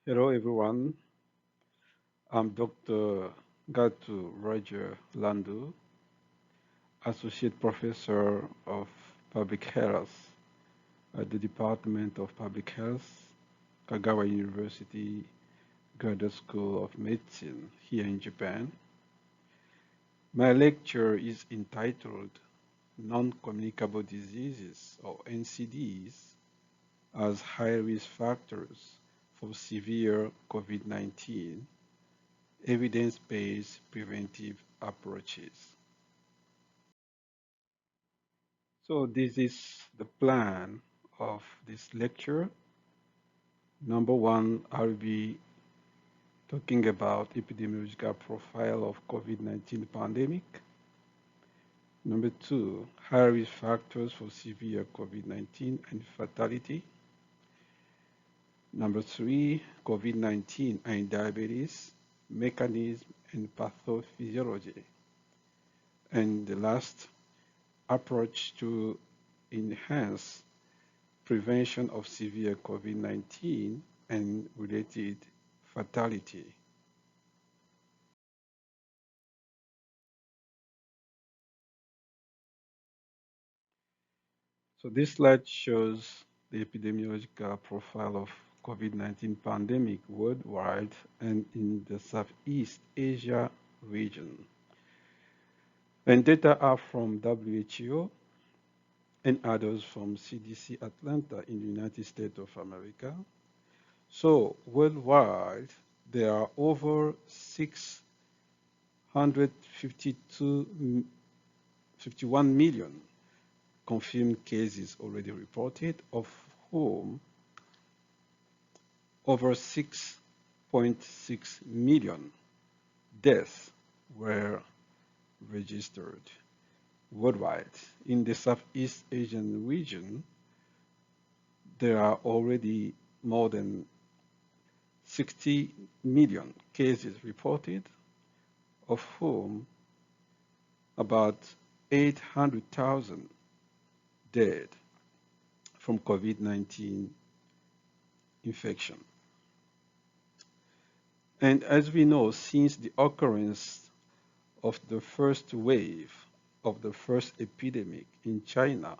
Hello everyone, I'm Dr. Ngatu Roger Nlandu, Associate Professor of Public Health at the Department of Public Health, Kagawa University Graduate School of Medicine here in Japan. My lecture is entitled Non-Communicable Diseases or NCDs as high-risk factors for severe COVID-19 evidence-based preventive approaches. So this is the plan of this lecture. Number one, I'll be talking about epidemiological profile of COVID-19 pandemic. Number two, high risk factors for severe COVID-19 and fatality. Number three, COVID-19 and diabetes, mechanism and pathophysiology. And the last, approach to enhance prevention of severe COVID-19 and related fatality. So this slide shows the epidemiological profile of COVID-19 pandemic worldwide and in the Southeast Asia region. And data are from WHO and others from CDC Atlanta in the United States of America. So worldwide, there are over 651 million confirmed cases already reported, of whom over 6.6 million deaths were registered worldwide. In the Southeast Asian region, there are already more than 60 million cases reported, of whom about 800,000 dead from COVID-19 infection. And as we know, since the occurrence of the first wave of the first epidemic in China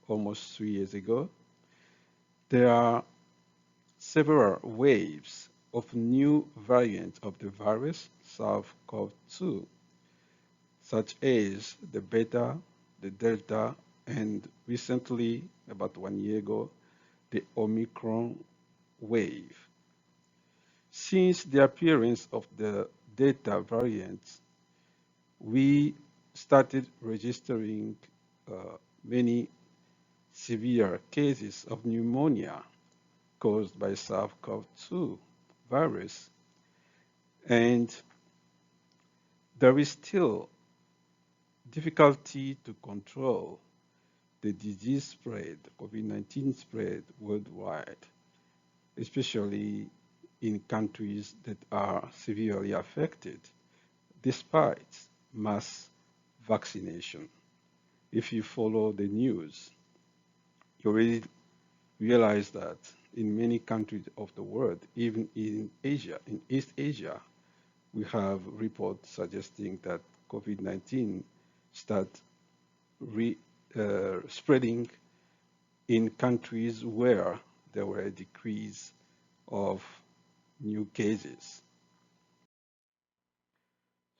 almost 3 years ago, there are several waves of new variants of the virus, SARS-CoV-2, such as the Beta, the Delta, and recently, about 1 year ago, the Omicron wave. Since the appearance of the Delta variant, we started registering many severe cases of pneumonia caused by SARS-CoV-2 virus, and there is still difficulty to control the disease spread, COVID-19 spread worldwide, especially in countries that are severely affected, despite mass vaccination. If you follow the news, you already realize that in many countries of the world, even in Asia, in East Asia, we have reports suggesting that COVID-19 start spreading in countries where there were a decrease of new cases.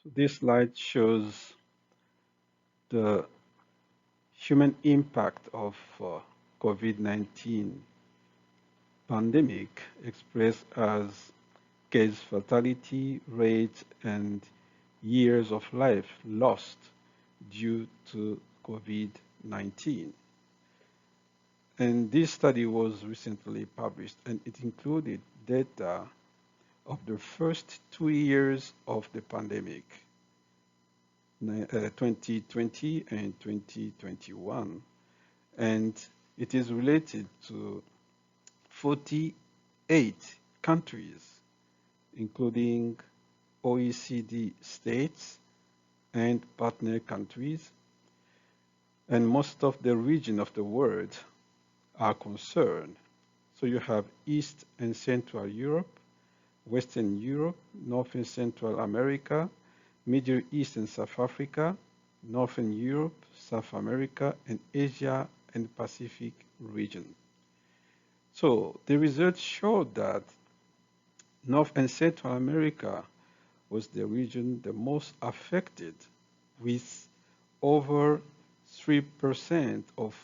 So this slide shows the human impact of COVID-19 pandemic expressed as case fatality rate and years of life lost due to COVID-19. And this study was recently published, and it included data of the first 2 years of the pandemic, 2020 and 2021. And it is related to 48 countries, including OECD states and partner countries, and most of the region of the world are concerned. So you have East and Central Europe, Western Europe, North and Central America, Middle East and South Africa, Northern Europe, South America, and Asia and Pacific region. So the results showed that North and Central America was the region the most affected, with over 3% of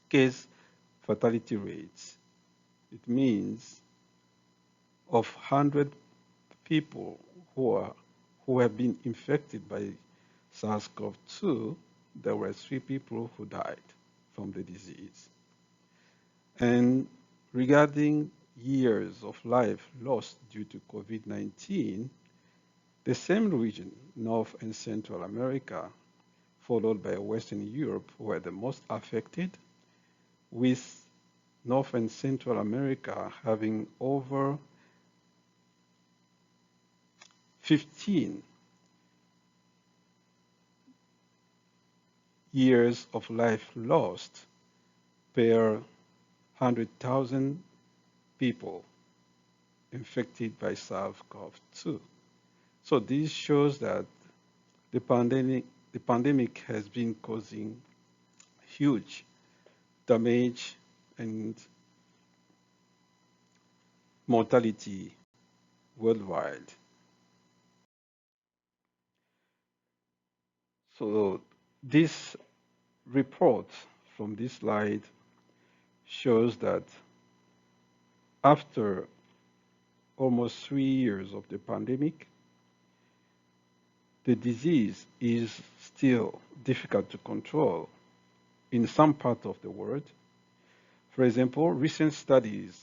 case fatality rates. It means of 100 people who have been infected by SARS-CoV-2, there were 3 people who died from the disease. And regarding years of life lost due to COVID-19, the same region, North and Central America, followed by Western Europe, were the most affected, with North and Central America having over 15 years of life lost per 100,000 people infected by SARS-CoV-2. So this shows that the pandemic has been causing huge damage and mortality worldwide. So this report from this slide shows that after almost 3 years of the pandemic, the disease is still difficult to control in some parts of the world. For example, recent studies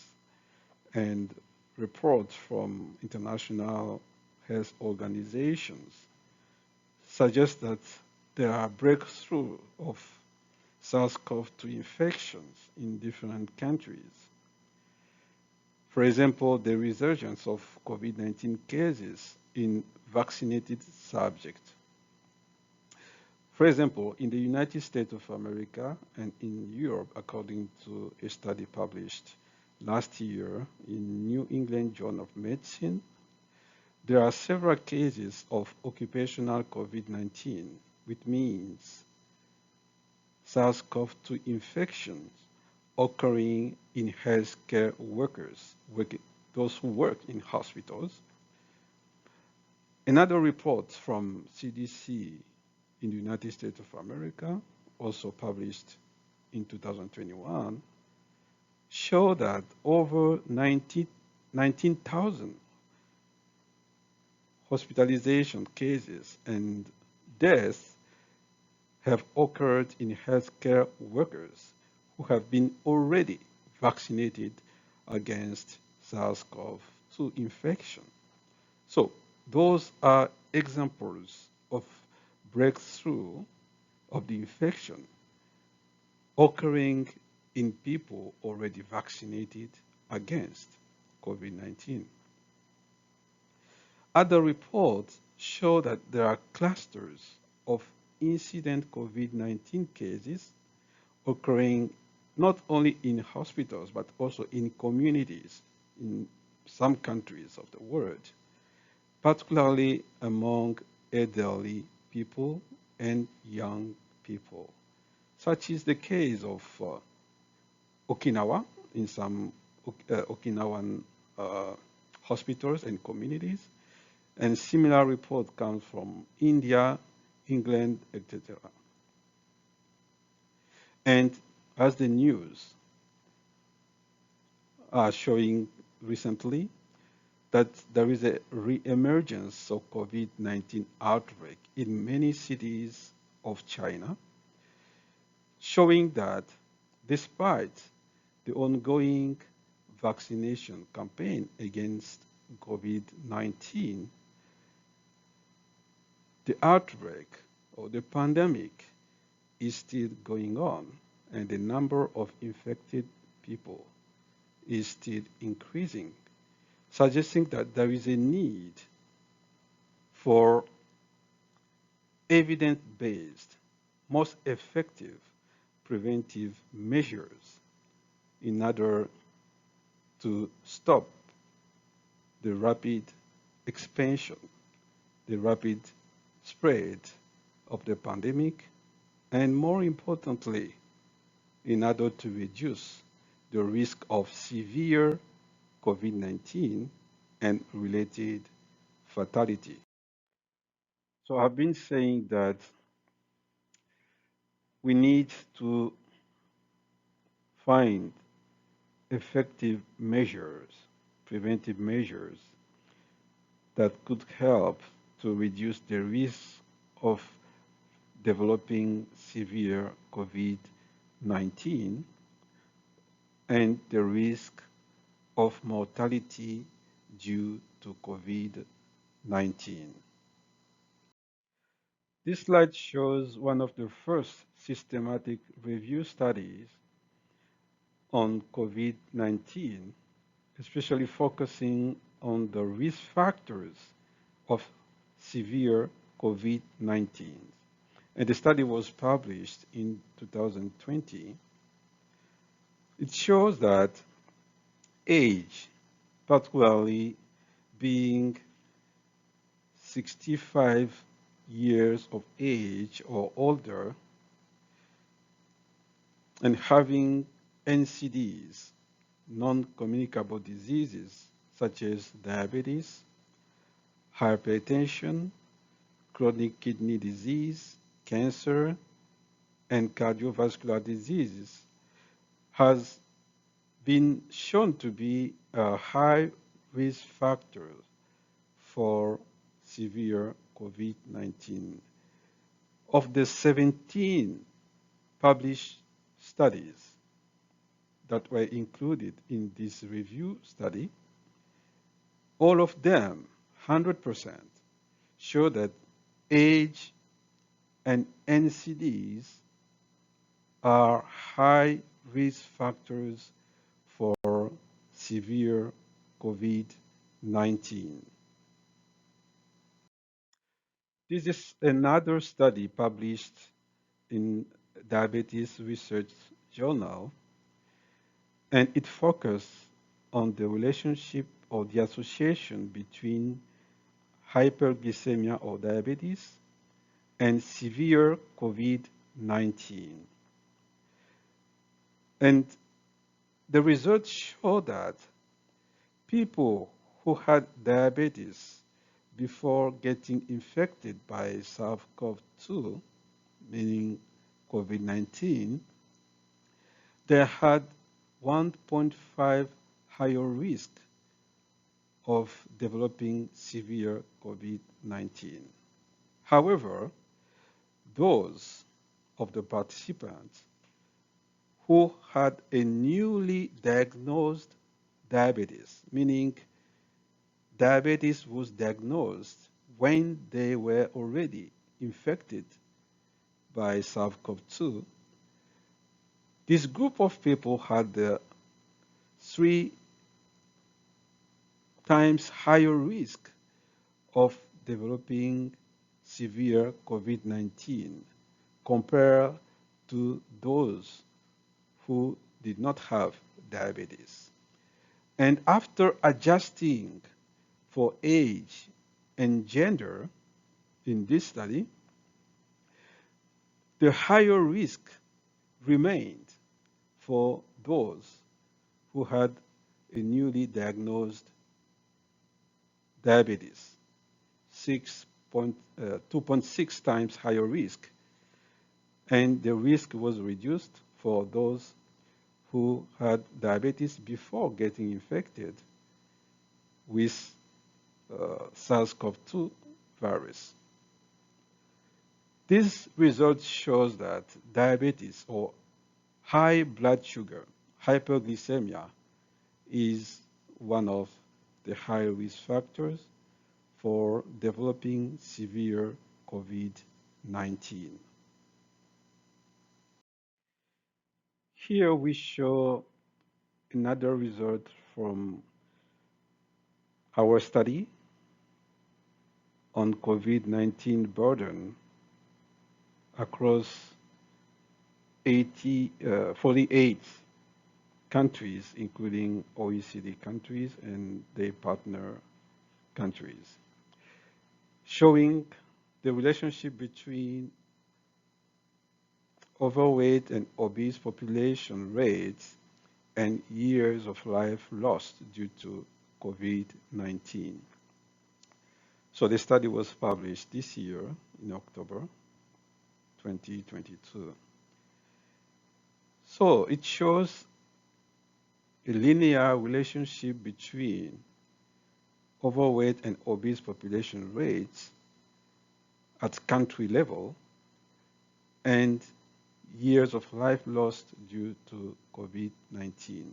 and reports from international health organizations suggest that there are breakthroughs of SARS-CoV-2 infections in different countries. For example, the resurgence of COVID-19 cases in vaccinated subjects. For example, in the United States of America and in Europe, according to a study published last year in New England Journal of Medicine, there are several cases of occupational COVID-19, which means SARS-CoV-2 infections occurring in healthcare workers, those who work in hospitals. Another report from CDC in the United States of America, also published in 2021, showed that over 19,000 hospitalization cases and deaths have occurred in healthcare workers who have been already vaccinated against SARS-CoV-2 infection. So those are examples of breakthrough of the infection occurring in people already vaccinated against COVID-19. Other reports show that there are clusters of incident COVID-19 cases occurring not only in hospitals, but also in communities in some countries of the world, particularly among elderly people and young people. Such is the case of Okinawa, in some Okinawan hospitals and communities, and similar report comes from India, England, etc. And as the news are showing recently, that there is a re-emergence of COVID-19 outbreak in many cities of China, showing that despite the ongoing vaccination campaign against COVID-19, the outbreak or the pandemic is still going on, and the number of infected people is still increasing, suggesting that there is a need for evidence-based, most effective preventive measures in order to stop the rapid expansion, the rapid spread of the pandemic, and more importantly, in order to reduce the risk of severe COVID-19 and related fatality. So I've been saying that we need to find effective measures, preventive measures that could help to reduce the risk of developing severe COVID-19 and the risk of mortality due to COVID-19. This slide shows one of the first systematic review studies on COVID-19, especially focusing on the risk factors of severe COVID-19. And the study was published in 2020. It shows that age, particularly being 65 years of age or older, and having NCDs, non-communicable diseases such as diabetes, hypertension, chronic kidney disease, cancer, and cardiovascular diseases has been shown to be a high risk factor for severe COVID-19. Of the 17 published studies that were included in this review study, all of them, 100%, show that age and NCDs are high risk factors for severe COVID-19. This is another study published in Diabetes Research Journal, and it focused on the relationship or the association between hyperglycemia or diabetes and severe COVID-19. And the results show that people who had diabetes before getting infected by SARS-CoV-2, meaning COVID-19, they had 1.5 higher risk of developing severe COVID-19. However, those of the participants who had a newly diagnosed diabetes, meaning diabetes was diagnosed when they were already infected by SARS-CoV-2, this group of people had 3 times higher risk of developing severe COVID-19 compared to those who did not have diabetes. And after adjusting for age and gender in this study, the higher risk remained for those who had a newly diagnosed diabetes, 2.6 times higher risk. And the risk was reduced for those who had diabetes before getting infected with SARS-CoV-2 virus. This result shows that diabetes or high blood sugar, hyperglycemia, is one of the high risk factors for developing severe COVID-19. Here we show another result from our study on COVID-19 burden across 48 countries, including OECD countries and their partner countries, showing the relationship between overweight and obese population rates and years of life lost due to COVID-19. So the study was published this year in October 2022. So it shows a linear relationship between overweight and obese population rates at country level and years of life lost due to COVID-19.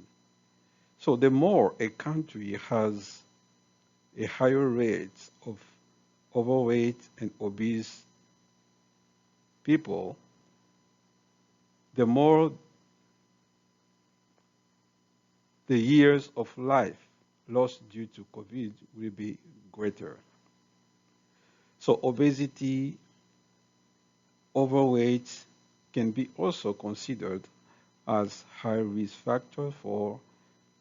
So the more a country has a higher rate of overweight and obese people, the more the years of life lost due to COVID will be greater. So obesity, overweight can be also considered as high risk factor for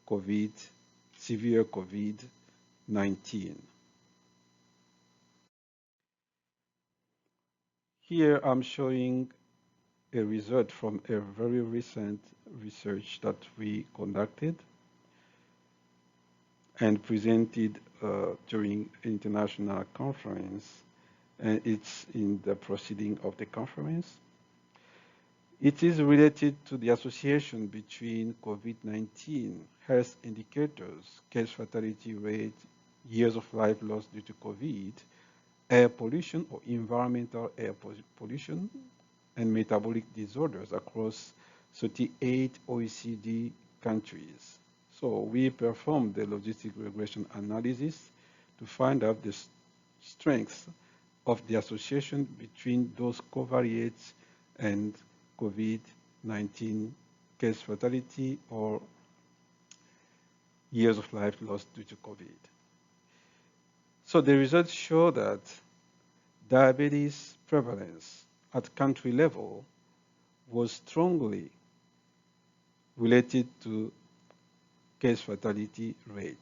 COVID, severe COVID-19. Here I'm showing a result from a very recent research that we conducted and presented during international conference, and it's in the proceeding of the conference. It is related to the association between COVID-19 health indicators, case fatality rate, years of life lost due to COVID, air pollution or environmental air pollution, and metabolic disorders across 38 OECD countries. So we performed the logistic regression analysis to find out the strength of the association between those covariates and COVID-19 case fatality or years of life lost due to COVID. So the results show that diabetes prevalence at country level was strongly related to case fatality rate.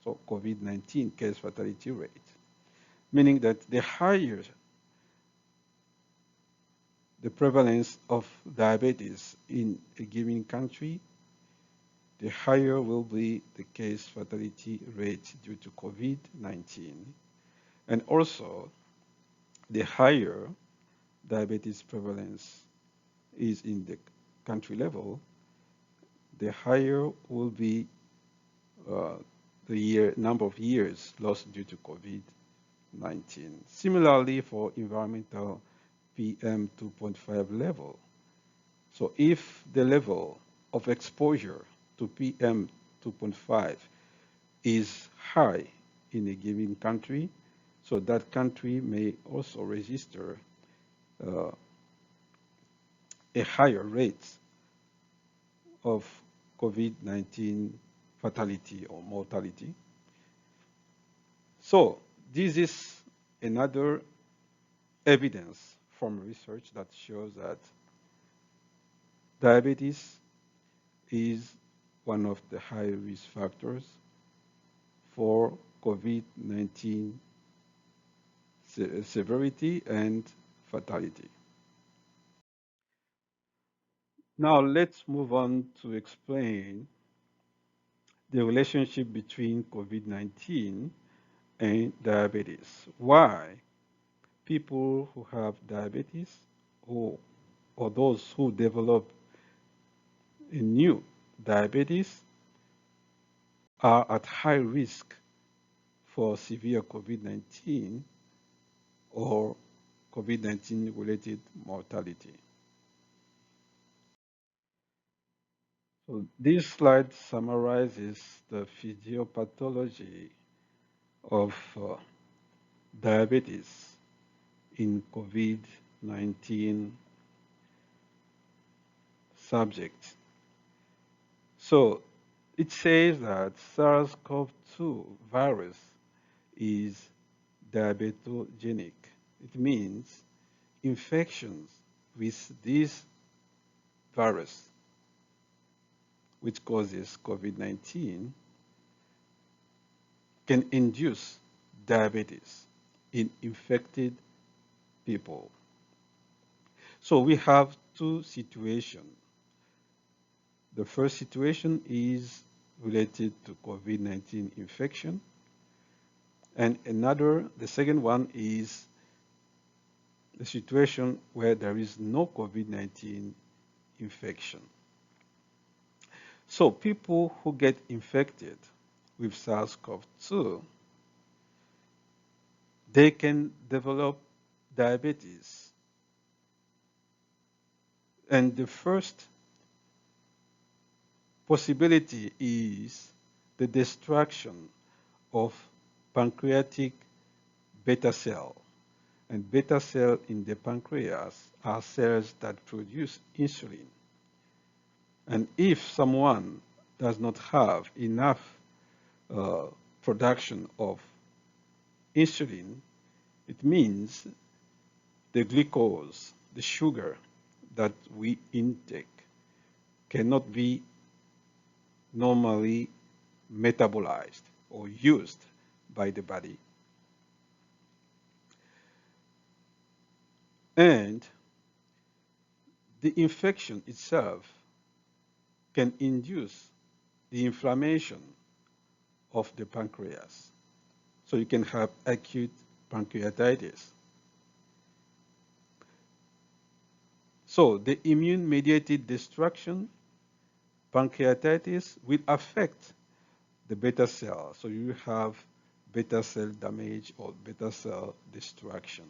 So COVID-19 case fatality rate, meaning that the higher the prevalence of diabetes in a given country, the higher will be the case fatality rate due to COVID-19. And also, the higher diabetes prevalence is in the country level, the higher will be the number of years lost due to COVID-19. Similarly, for environmental PM 2.5 level. So if the level of exposure to PM 2.5 is high in a given country, so that country may also register a higher rate of COVID-19 fatality or mortality. So this is another evidence from research that shows that diabetes is one of the high risk factors for COVID-19 severity and fatality. Now let's move on to explain the relationship between COVID-19 and diabetes. Why people who have diabetes or those who develop a new diabetes are at high risk for severe COVID-19 or COVID-19 related mortality. So this slide summarizes the physiopathology of diabetes in COVID-19 subjects. So it says that SARS-CoV-2 virus is diabetogenic. It means infections with this virus, which causes COVID-19, can induce diabetes in infected people. So we have two situations. The first situation is related to COVID-19 infection, and the second one is the situation where there is no COVID-19 infection. So people who get infected with SARS-CoV-2, they can develop diabetes. And the first possibility is the destruction of pancreatic beta cell. And beta cells in the pancreas are cells that produce insulin. And if someone does not have enough production of insulin, it means the glucose, the sugar that we intake, cannot be normally metabolized or used by the body. And the infection itself can induce the inflammation of the pancreas. So you can have acute pancreatitis. So the immune-mediated destruction, pancreatitis, will affect the beta cell. So you have beta cell damage or beta cell destruction.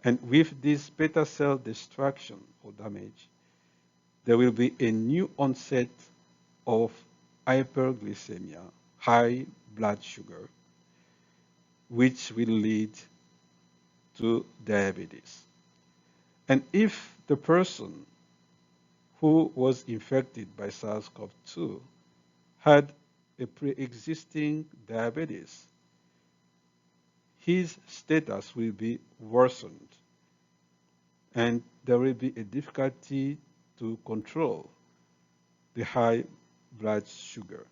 And with this beta cell destruction or damage, there will be a new onset of hyperglycemia, high blood sugar, which will lead to diabetes. And if the person who was infected by SARS-CoV-2 had a pre-existing diabetes, his status will be worsened, and there will be a difficulty to control the high blood sugar.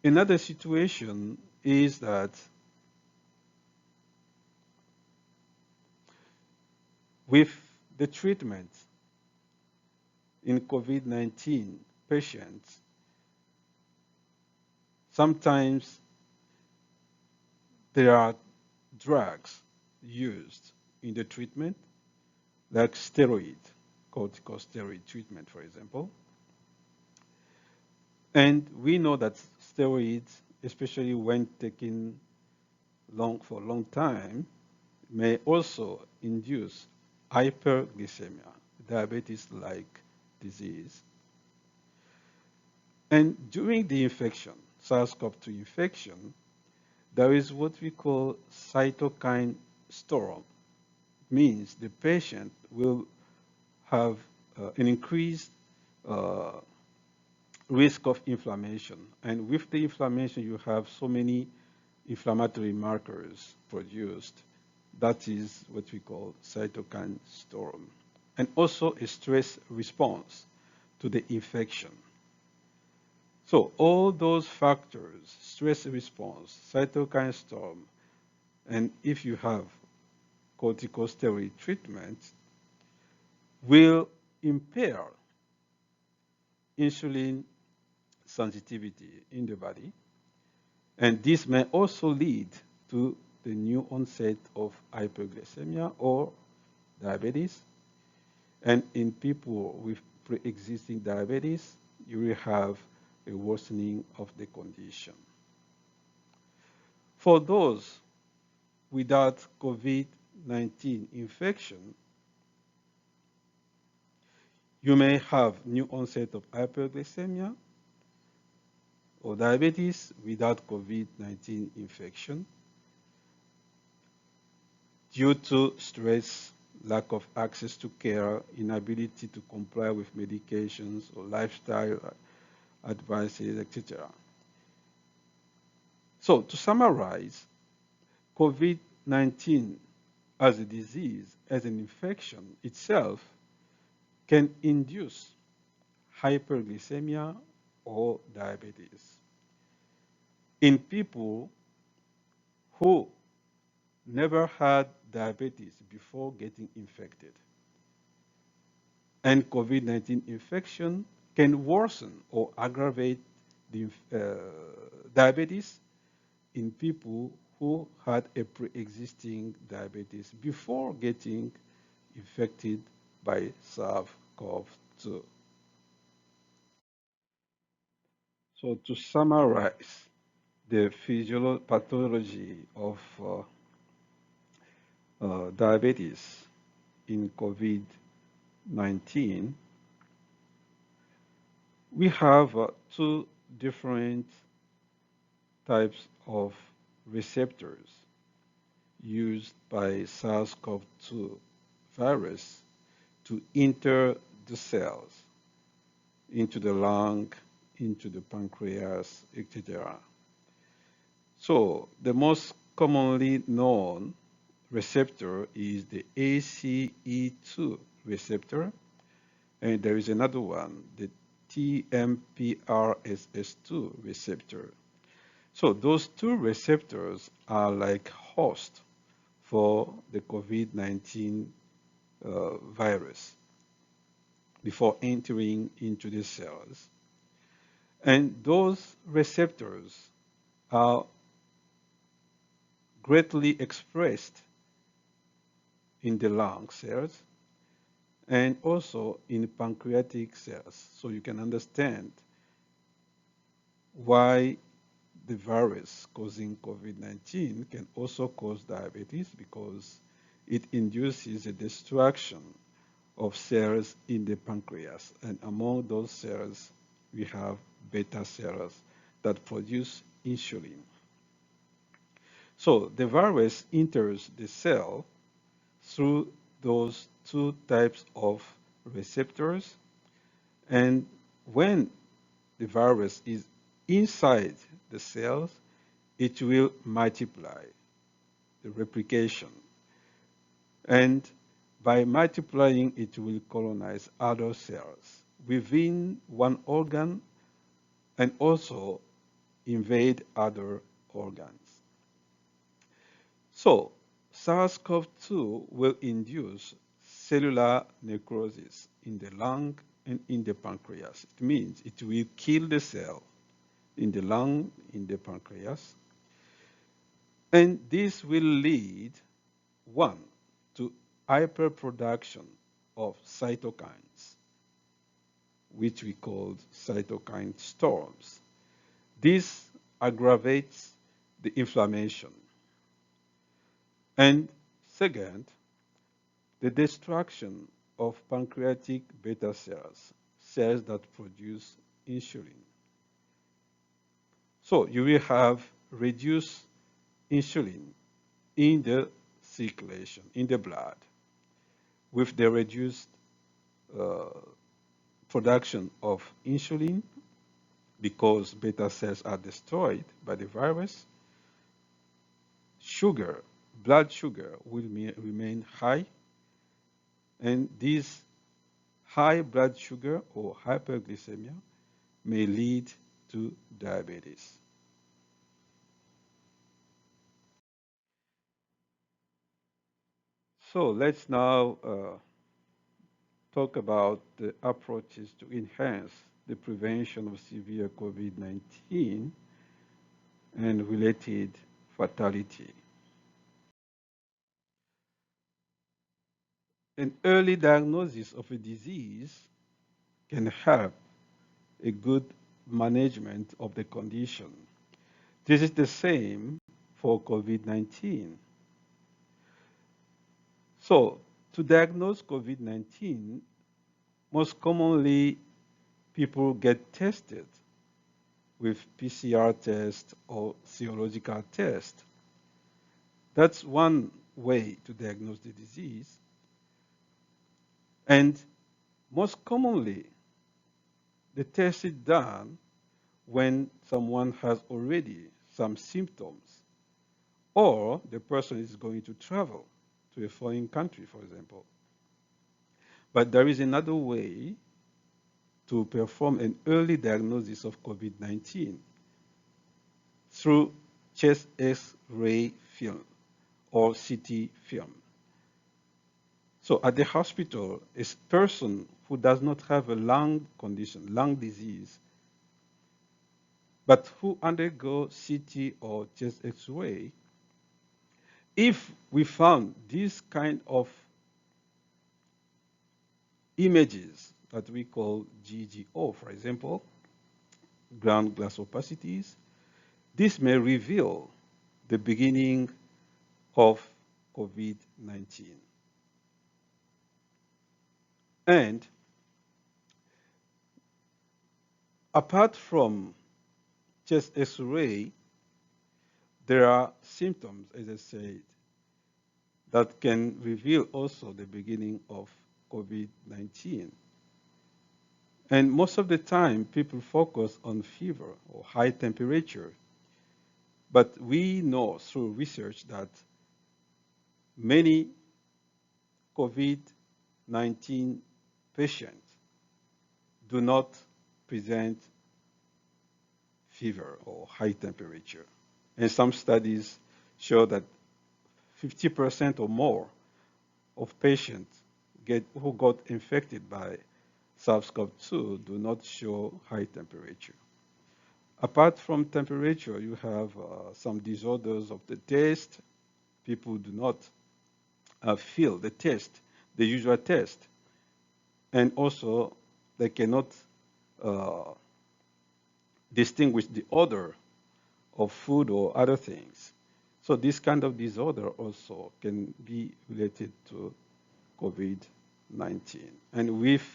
Another situation is that with the treatment in COVID-19 patients, sometimes there are drugs used in the treatment, like corticosteroid treatment, for example. And we know that steroids, especially when taken for a long time, may also induce hyperglycemia, diabetes-like disease. And during the infection, SARS-CoV-2 infection, there is what we call cytokine storm. It means the patient will have an increased risk of inflammation. And with the inflammation, you have so many inflammatory markers produced. That is what we call cytokine storm. And also a stress response to the infection. So all those factors, stress response, cytokine storm, and if you have corticosteroid treatment, will impair insulin sensitivity in the body. And this may also lead to the new onset of hyperglycemia or diabetes. And in people with pre-existing diabetes, you will have a worsening of the condition. For those without COVID-19 infection, you may have new onset of hyperglycemia or diabetes without COVID-19 infection due to stress, lack of access to care, inability to comply with medications or lifestyle advices, etc. So to summarize, COVID-19 as a disease, as an infection itself, can induce hyperglycemia or diabetes. In people who never had diabetes before getting infected, and COVID-19 infection can worsen or aggravate the diabetes in people who had a pre-existing diabetes before getting infected by SARS-CoV-2. So to summarize the pathology of diabetes in COVID-19, we have two different types of receptors used by SARS-CoV-2 virus to enter the cells, into the lung, into the pancreas, etc. So the most commonly known receptor is the ACE2 receptor, and there is another one, the TMPRSS2 receptor. So those two receptors are like hosts for the COVID-19 virus before entering into the cells. And those receptors are greatly expressed in the lung cells and also in pancreatic cells. So you can understand why the virus causing COVID-19 can also cause diabetes, because it induces a destruction of cells in the pancreas. And among those cells, we have beta cells that produce insulin. So the virus enters the cell through those two types of receptors. And when the virus is inside the cells, it will multiply, the replication. And by multiplying, it will colonize other cells within one organ and also invade other organs. So SARS-CoV-2 will induce cellular necrosis in the lung and in the pancreas. It means it will kill the cell in the lung, in the pancreas. And this will lead, one, to hyperproduction of cytokines, which we call cytokine storms. This aggravates the inflammation. And second, the destruction of pancreatic beta cells, cells that produce insulin. So you will have reduced insulin in the circulation, in the blood. With the reduced production of insulin, because beta cells are destroyed by the virus, sugar, blood sugar will remain high, and this high blood sugar or hyperglycemia may lead to diabetes. So let's now talk about the approaches to enhance the prevention of severe COVID-19 and related fatality. An early diagnosis of a disease can help a good management of the condition. This is the same for COVID-19. So, to diagnose COVID-19, most commonly people get tested with PCR test or serological test. That's one way to diagnose the disease. And most commonly, the test is done when someone has already some symptoms, or the person is going to travel to a foreign country, for example. But there is another way to perform an early diagnosis of COVID-19 through chest X-ray film or CT film. So at the hospital, a person who does not have a lung condition, lung disease, but who undergo CT or chest X-ray, if we found this kind of images that we call GGO, for example, ground glass opacities, this may reveal the beginning of COVID-19. And apart from chest X-ray, there are symptoms, as I said, that can reveal also the beginning of COVID-19. And most of the time, people focus on fever or high temperature. But we know through research that many COVID-19 patients do not present fever or high temperature. And some studies show that 50% or more of patients who got infected by SARS-CoV-2 do not show high temperature. Apart from temperature, you have some disorders of the taste. People do not feel the taste, the usual taste. And also, they cannot distinguish the odor of food or other things. So this kind of disorder also can be related to COVID-19. And with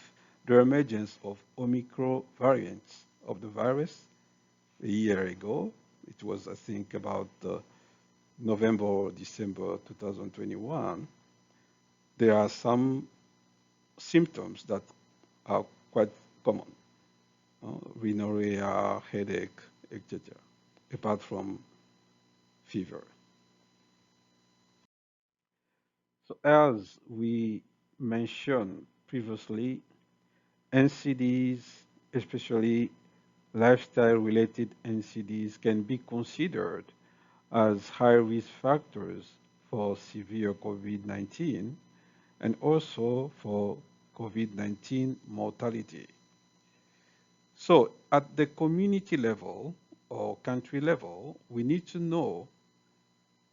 the emergence of Omicron variants of the virus a year ago, it was, I think, about November or December 2021, there are some symptoms that are quite common. Rhinorrhea, headache, etc., apart from fever. So as we mentioned previously, NCDs, especially lifestyle-related NCDs, can be considered as high-risk factors for severe COVID-19 and also for COVID-19 mortality. So at the community level or country level, we need to know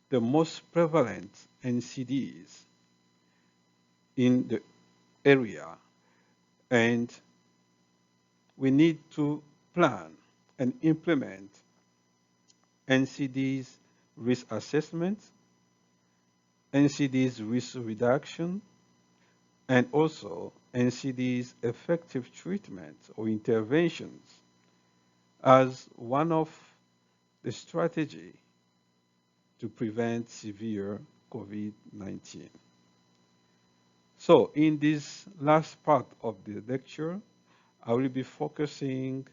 the most prevalent NCDs in the area, and we need to plan and implement NCDs risk assessment, NCDs risk reduction, and also NCDs effective treatment or interventions as one of the strategy to prevent severe COVID-19. So in this last part of the lecture, I will be focusing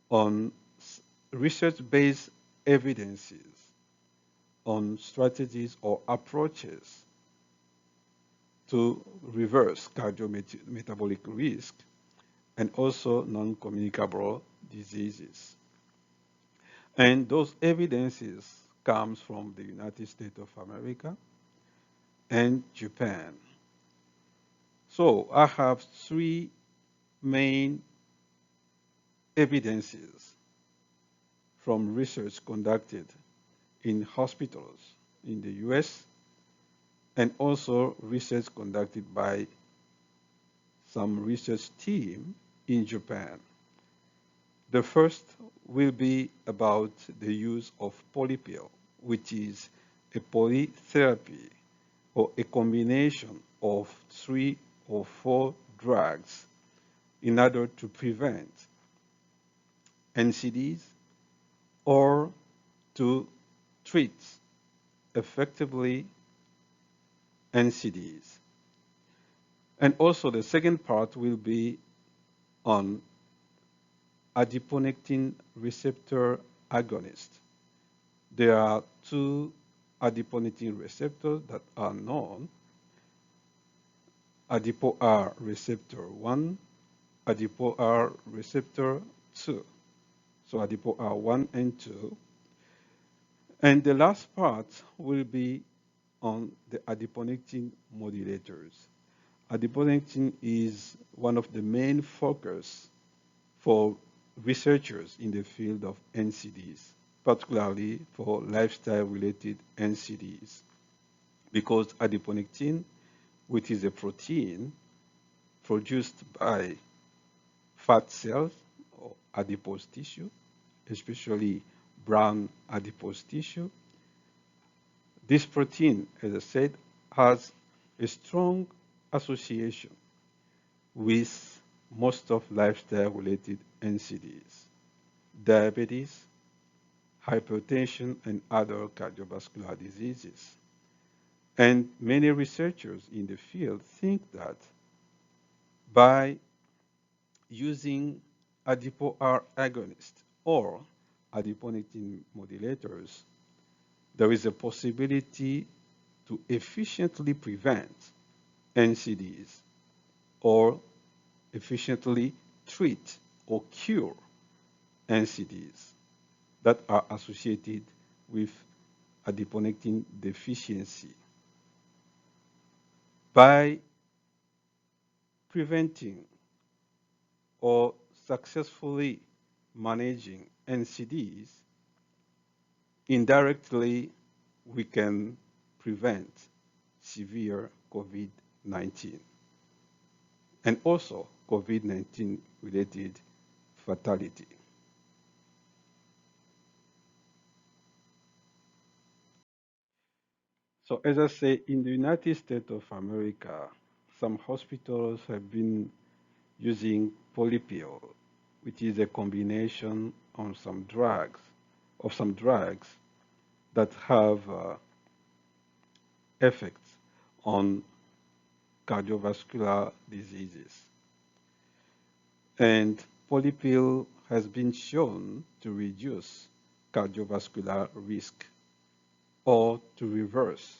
on research-based evidences on strategies or approaches to reverse cardiometabolic risk and also non-communicable diseases. And those evidences comes from the United States of America and Japan. So I have three main evidences from research conducted in hospitals in the US and also research conducted by some research team in Japan. The first will be about the use of polypill, which is a polytherapy or a combination of 3 or 4 drugs in order to prevent NCDs or to treat effectively NCDs. And also the second part will be on adiponectin receptor agonist. There are 2 adiponectin receptors that are known, AdipoR receptor 1 ADPOR receptor 2, so ADPOR 1 and 2. And the last part will be on the adiponectin modulators. Adiponectin is one of the main focus for researchers in the field of NCDs, particularly for lifestyle-related NCDs, because adiponectin, which is a protein produced by fat cells or adipose tissue, especially brown adipose tissue. This protein, as I said, has a strong association with most of lifestyle-related NCDs, diabetes, hypertension, and other cardiovascular diseases. And many researchers in the field think that by using ADPOR agonists or adiponectin modulators, there is a possibility to efficiently prevent NCDs or efficiently treat or cure NCDs that are associated with adiponectin deficiency. By preventing or successfully managing NCDs, indirectly we can prevent severe COVID-19 and also COVID-19 related fatality. So as I say, in the United States of America, some hospitals have been using polypill, which is a combination of some drugs that have effects on cardiovascular diseases. And polypill has been shown to reduce cardiovascular risk or to reverse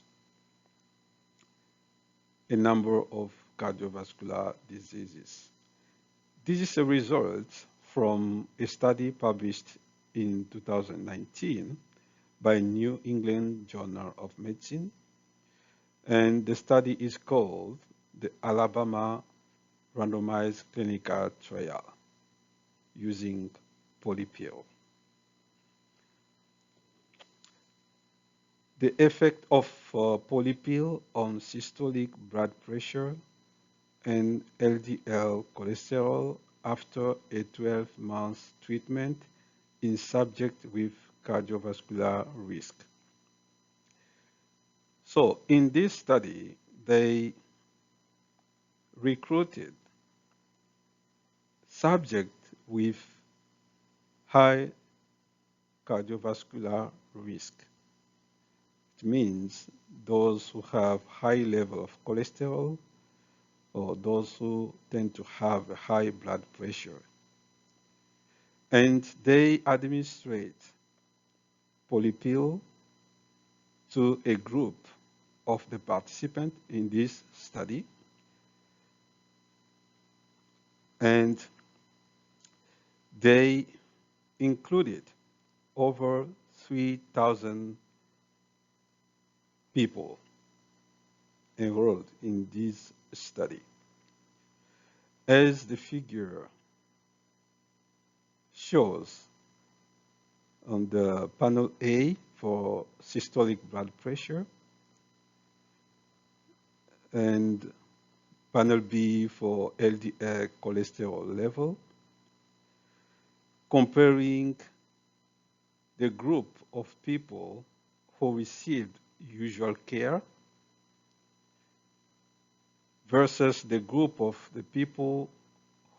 a number of cardiovascular diseases. This is a result from a study published in 2019 by New England Journal of Medicine, and the study is called the Alabama Randomized Clinical Trial using polypill. The effect of polypill on systolic blood pressure and LDL cholesterol after a 12-month treatment in subjects with cardiovascular risk. So in this study, they recruited subjects with high cardiovascular risk. It means those who have high level of cholesterol or those who tend to have a high blood pressure. And they administrate polypill to a group of the participants in this study. And they included over 3,000 people enrolled in this study. As the figure shows on the panel A for systolic blood pressure and panel B for LDL cholesterol level, comparing the group of people who received usual care versus the group of the people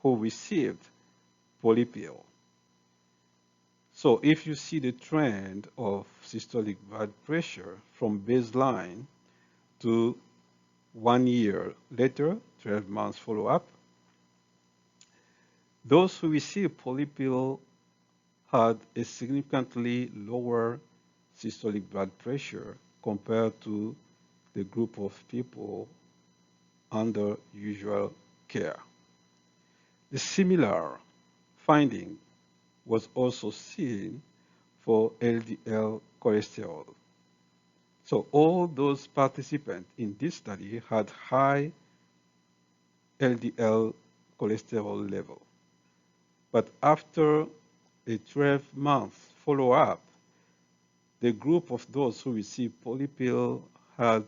who received polypill. So if you see the trend of systolic blood pressure from baseline to 1 year later, 12 months follow-up, those who received polypill had a significantly lower systolic blood pressure compared to the group of people under usual care. The similar finding was also seen for LDL cholesterol. So all those participants in this study had high LDL cholesterol level. But after a 12-month follow-up, the group of those who received polypill had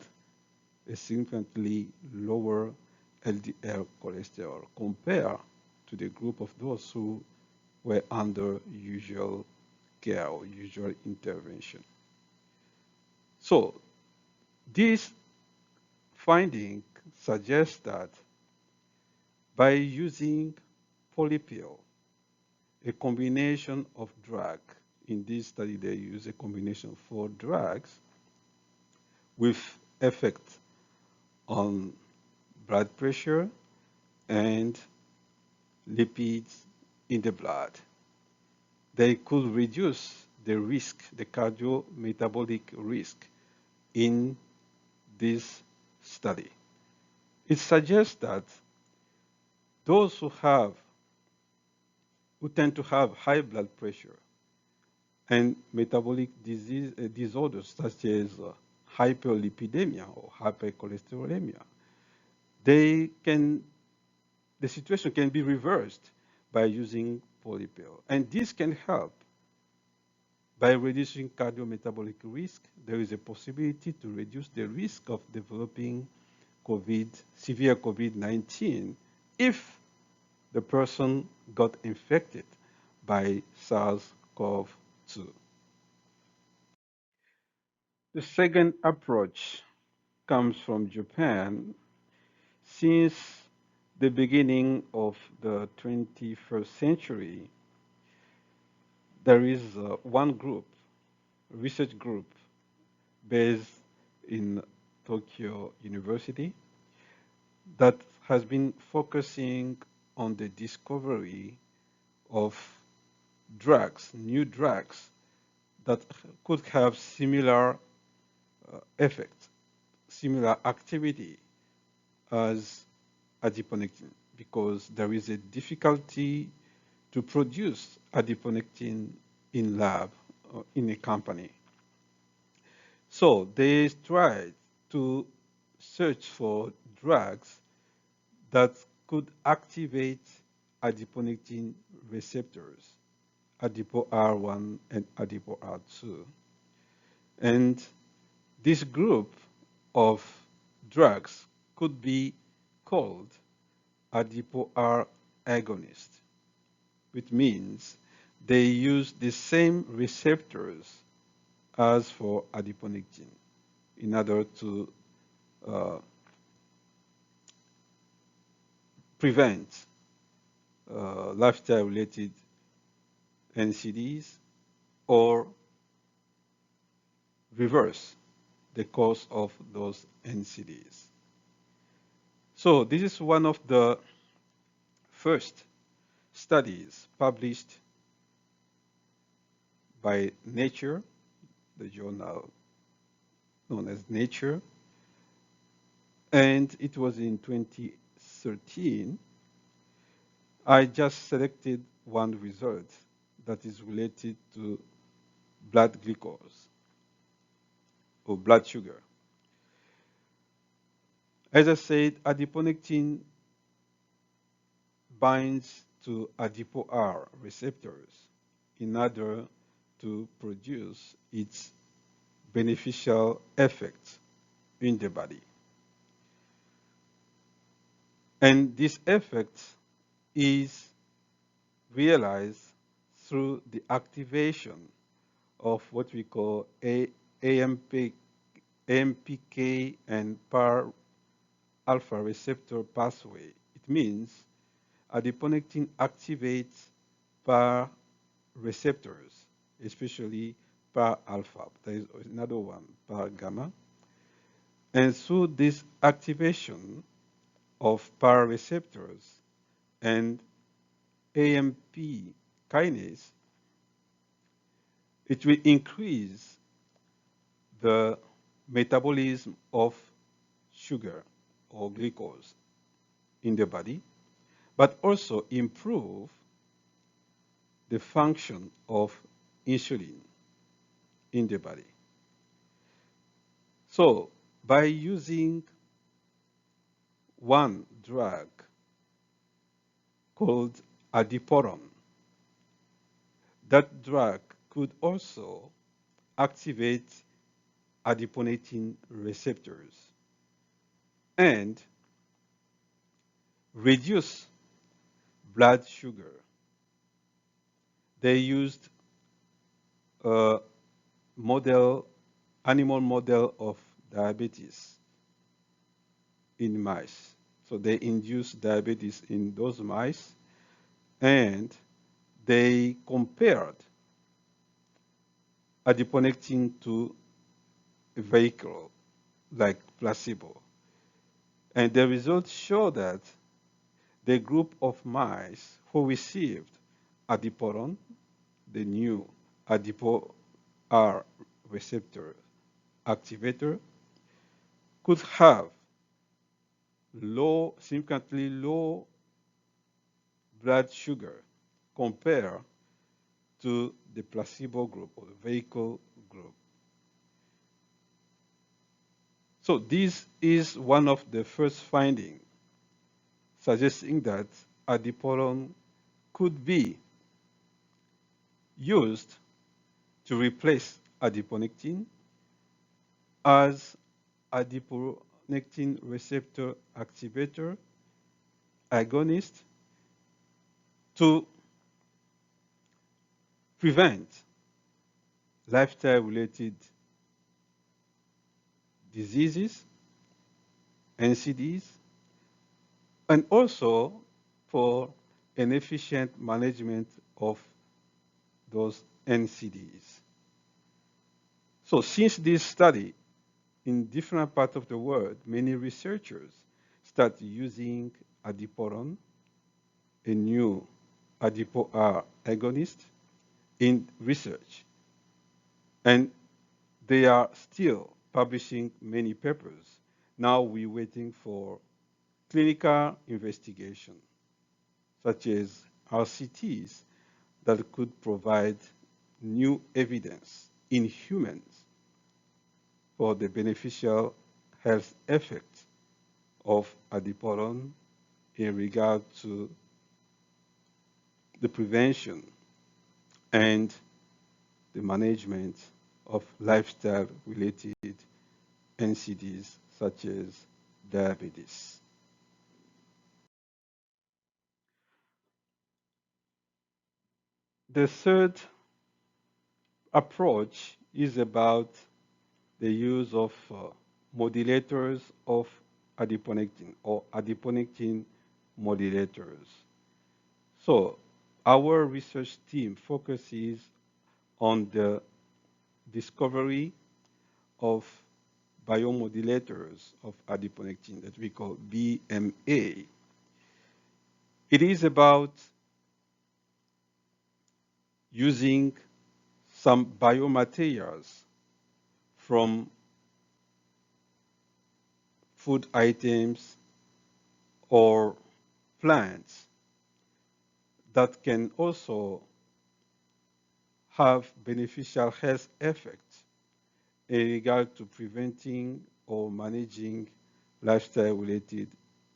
a significantly lower LDL cholesterol compared to the group of those who were under usual care or usual intervention. So this finding suggests that by using polypill, a combination of drug, in this study they use a combination of 4 drugs with effect on blood pressure and lipids in the blood. They could reduce the risk, the cardiometabolic risk in this study. It suggests that those who tend to have high blood pressure and metabolic disorders such as hyperlipidemia or hypercholesterolemia, the situation can be reversed by using polypill. And this can help by reducing cardiometabolic risk. There is a possibility to reduce the risk of developing severe COVID-19 if the person got infected by SARS-CoV-2. The second approach comes from Japan. Since the beginning of the 21st century, there is one group, research group, based in Tokyo University that has been focusing on the discovery of drugs, new drugs that could have similar effect, similar activity as adiponectin, because there is a difficulty to produce adiponectin in lab or in a company. So they tried to search for drugs that could activate adiponectin receptors, AdipoR1 and AdipoR2. And this group of drugs could be called AdipoR agonist, which means they use the same receptors as for adiponectin in order to prevent lifestyle-related NCDs or reverse the course of those NCDs. So this is one of the first studies published by Nature, the journal known as Nature, and it was in 2013. I just selected one result that is related to blood glucose or blood sugar. As I said, adiponectin binds to AdipoR receptors in order to produce its beneficial effects in the body. And this effect is realized through the activation of what we call AMPK and PAR alpha receptor pathway. It means adiponectin activates PAR receptors, especially PAR alpha. There is another one, PAR gamma. And through this activation of PAR receptors and AMP kinase, it will increase the metabolism of sugar or glucose in the body but also improve the function of insulin in the body. So by using one drug called adiporon, that drug could also activate adiponectin receptors and reduce blood sugar. They used a animal model of diabetes in mice. So they induced diabetes in those mice, and they compared adiponectin to a vehicle like placebo. And the results show that the group of mice who received adiporon, the new adipo-R receptor activator, could have significantly low blood sugar compared to the placebo group or the vehicle group. So this is one of the first findings suggesting that adiporon could be used to replace adiponectin as adiponectin receptor activator agonist to prevent lifestyle-related diseases, NCDs, and also for an efficient management of those NCDs. So since this study, in different parts of the world, many researchers start using adiporon, a new adipo-R agonist, in research. And they are still publishing many papers. Now we're waiting for clinical investigation, such as RCTs, that could provide new evidence in humans for the beneficial health effects of adiporon in regard to the prevention and the management of lifestyle-related NCDs such as diabetes. The third approach is about the use of modulators of adiponectin or adiponectin modulators. So our research team focuses on the discovery of biomodulators of adiponectin that we call BMA. It is about using some biomaterials from food items or plants that can also have beneficial health effects in regard to preventing or managing lifestyle-related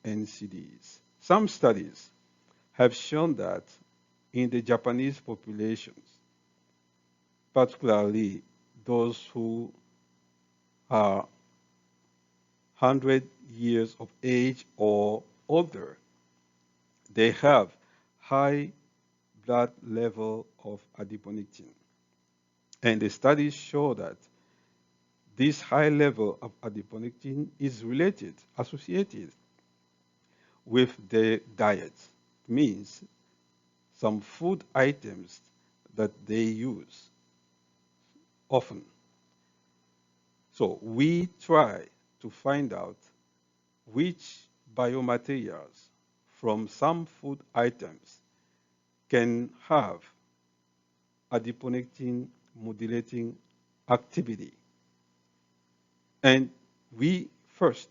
NCDs. Some studies have shown that in the Japanese populations, particularly those who are 100 years of age or older, they have high blood level of adiponectin. And the studies show that this high level of adiponectin is associated with the diet. It means some food items that they use often. So we try to find out which biomaterials from some food items can have adiponectin modulating activity. And we first,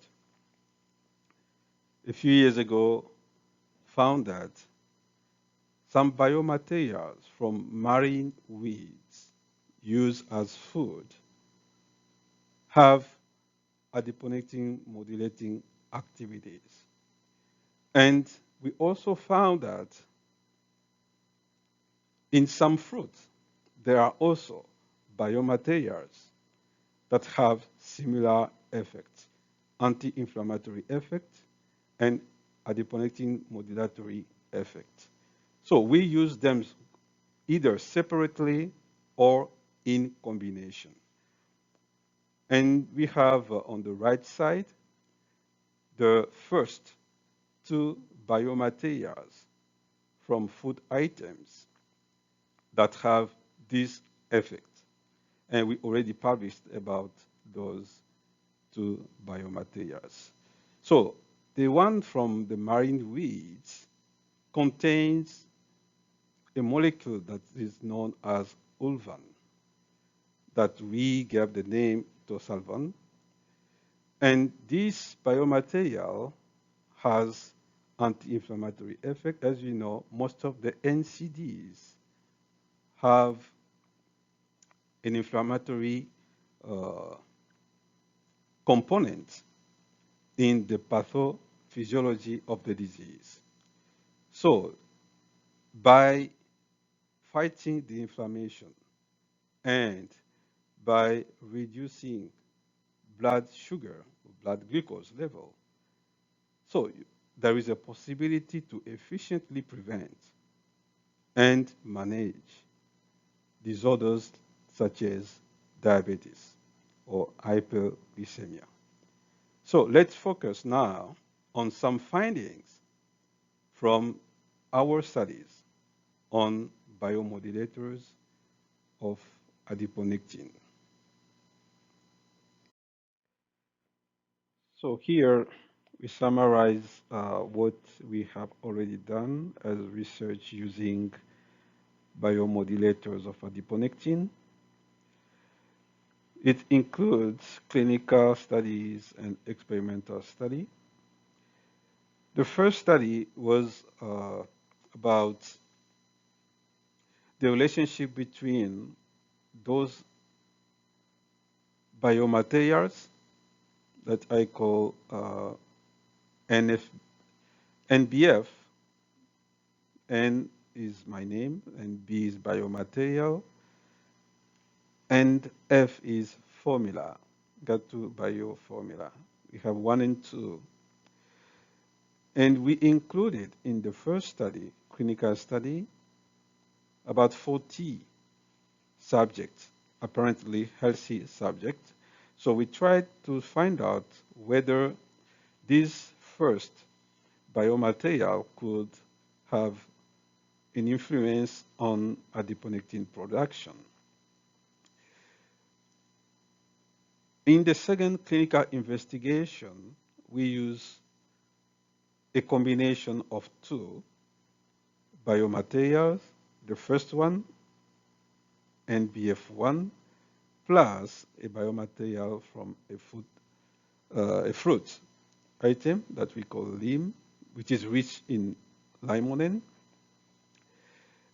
a few years ago, found that some biomaterials from marine weeds used as food have adiponectin modulating activities. And we also found that in some fruits, there are also biomaterials that have similar effects, anti-inflammatory effect and adiponectin modulatory effect. So we use them either separately or in combination. And we have on the right side the first two biomaterials from food items that have this effect. And we already published about those two biomaterials. So the one from the marine weeds contains a molecule that is known as ulvan, that we gave the name tosalvan. And this biomaterial has anti-inflammatory effect. As you know, most of the NCDs have an inflammatory component in the pathophysiology of the disease. So by fighting the inflammation and by reducing blood sugar, blood glucose level, so there is a possibility to efficiently prevent and manage disorders such as diabetes or hyperglycemia. So let's focus now on some findings from our studies on biomodulators of adiponectin. So here we summarize what we have already done as research using biomodulators of adiponectin. It includes clinical studies and experimental study. The first study was about the relationship between those biomaterials that I call NBF. N is my name, and B is biomaterial, and F is formula, Ngatu bio formula. We have 1 and 2. And we included in the first study, clinical study, about 40 subjects, apparently healthy subjects. So we tried to find out whether this first biomaterial could have an influence on adiponectin production. In the second clinical investigation, we use a combination of two biomaterials. The first one, NBF1, plus a biomaterial from a fruit item that we call lim, which is rich in limonene.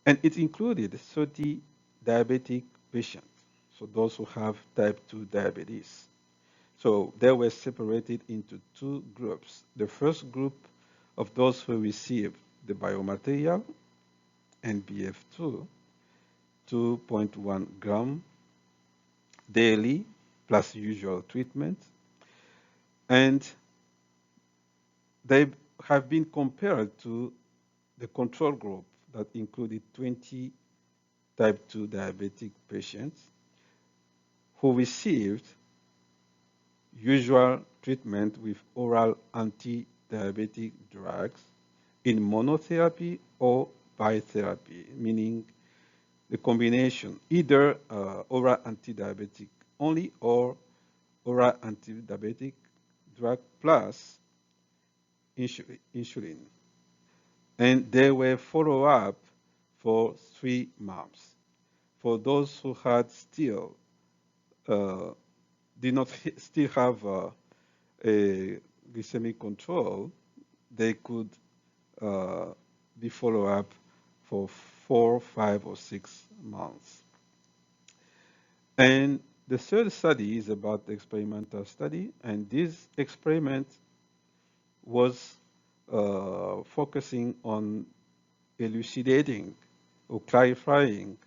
And it included 30 diabetic patients, so those who have type 2 diabetes. So they were separated into two groups. The first group of those who received the biomaterial, NBF2, 2.1 gram daily plus usual treatment. And they have been compared to the control group that included 20 type 2 diabetic patients who received usual treatment with oral anti-diabetic drugs in monotherapy or bitherapy, meaning the combination, either oral anti-diabetic only or oral anti-diabetic drug plus insulin. And they were followed up for 3 months. For those who had still did not still have a glycemic control, they could uh, be follow up for 4, 5, or 6 months. And the third study is about the experimental study, and this experiment was focusing on elucidating or clarifying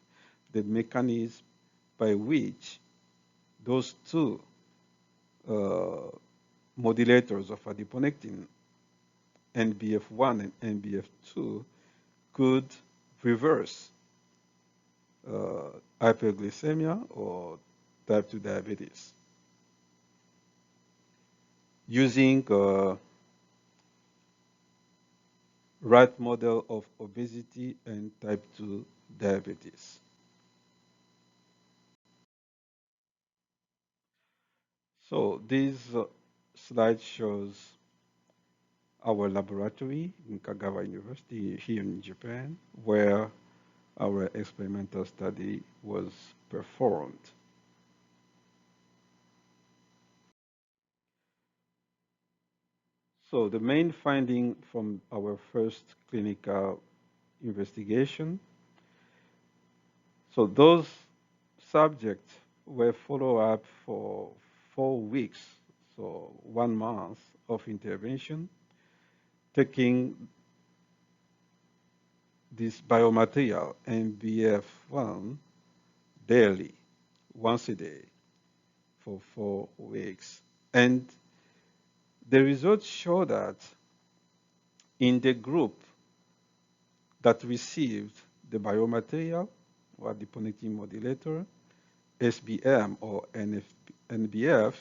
the mechanism by which those two uh, modulators of adiponectin, NBF1 and NBF2, could reverse hyperglycemia or type 2 diabetes using a rat model of obesity and type 2 diabetes. So this slide shows our laboratory in Kagawa University here in Japan, where our experimental study was performed. So the main finding from our first clinical investigation, so those subjects were followed up for 4 weeks, so 1 month of intervention, taking this biomaterial, NBF1, daily, once a day, for 4 weeks. And the results show that in the group that received the biomaterial, or adiponectin modulator, SBM or NBF,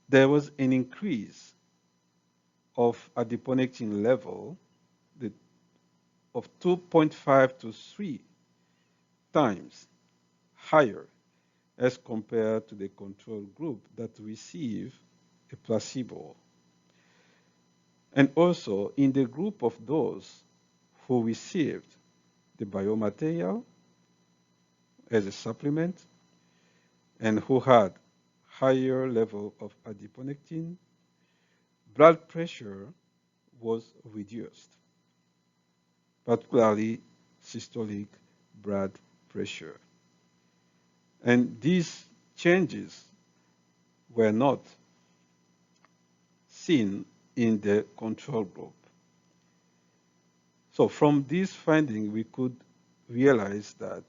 there was an increase of adiponectin level of 2.5 to 3 times higher as compared to the control group that received a placebo. And also in the group of those who received the biomaterial as a supplement and who had higher level of adiponectin, blood pressure was reduced, particularly systolic blood pressure. And these changes were not seen in the control group. So from this finding, we could realize that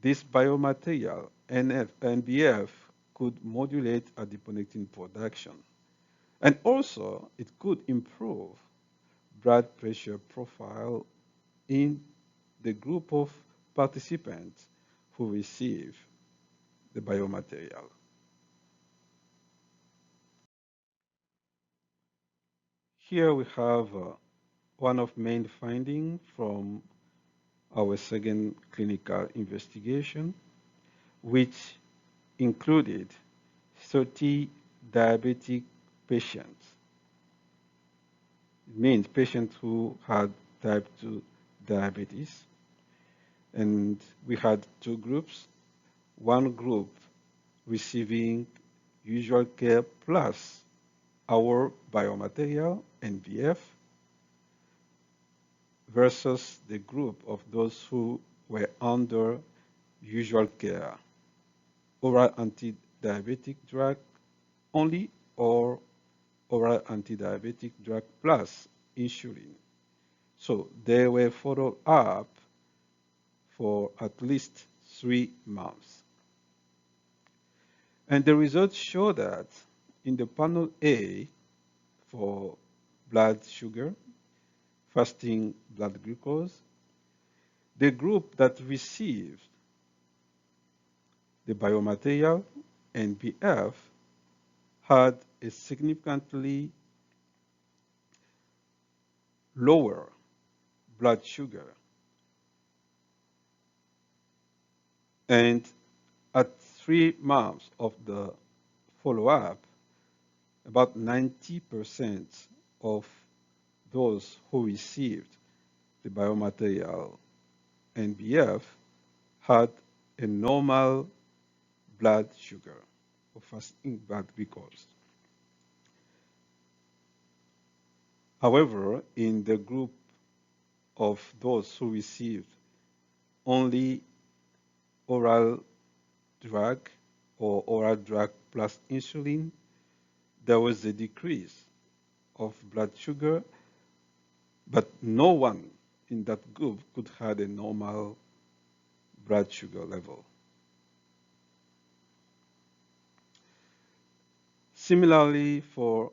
this biomaterial, NBF, could modulate adiponectin production. And also, it could improve blood pressure profile in the group of participants who receive the biomaterial. Here we have one of main findings from our second clinical investigation, which included 30 diabetic patients. It means patients who had type 2 diabetes. And we had two groups. One group receiving usual care plus our biomaterial, NBF, versus the group of those who were under usual care, oral anti-diabetic drug only or oral anti-diabetic drug plus insulin. So they were followed up for at least 3 months. And the results show that in the panel A for blood sugar, fasting blood glucose, the group that received the biomaterial, NBF, had a significantly lower blood sugar. And at 3 months of the follow-up, about 90% of those who received the biomaterial NBF had a normal blood sugar or fasting blood glucose. However, in the group of those who received only oral drug or oral drug plus insulin, there was a decrease of blood sugar, but no one in that group could have a normal blood sugar level. Similarly, for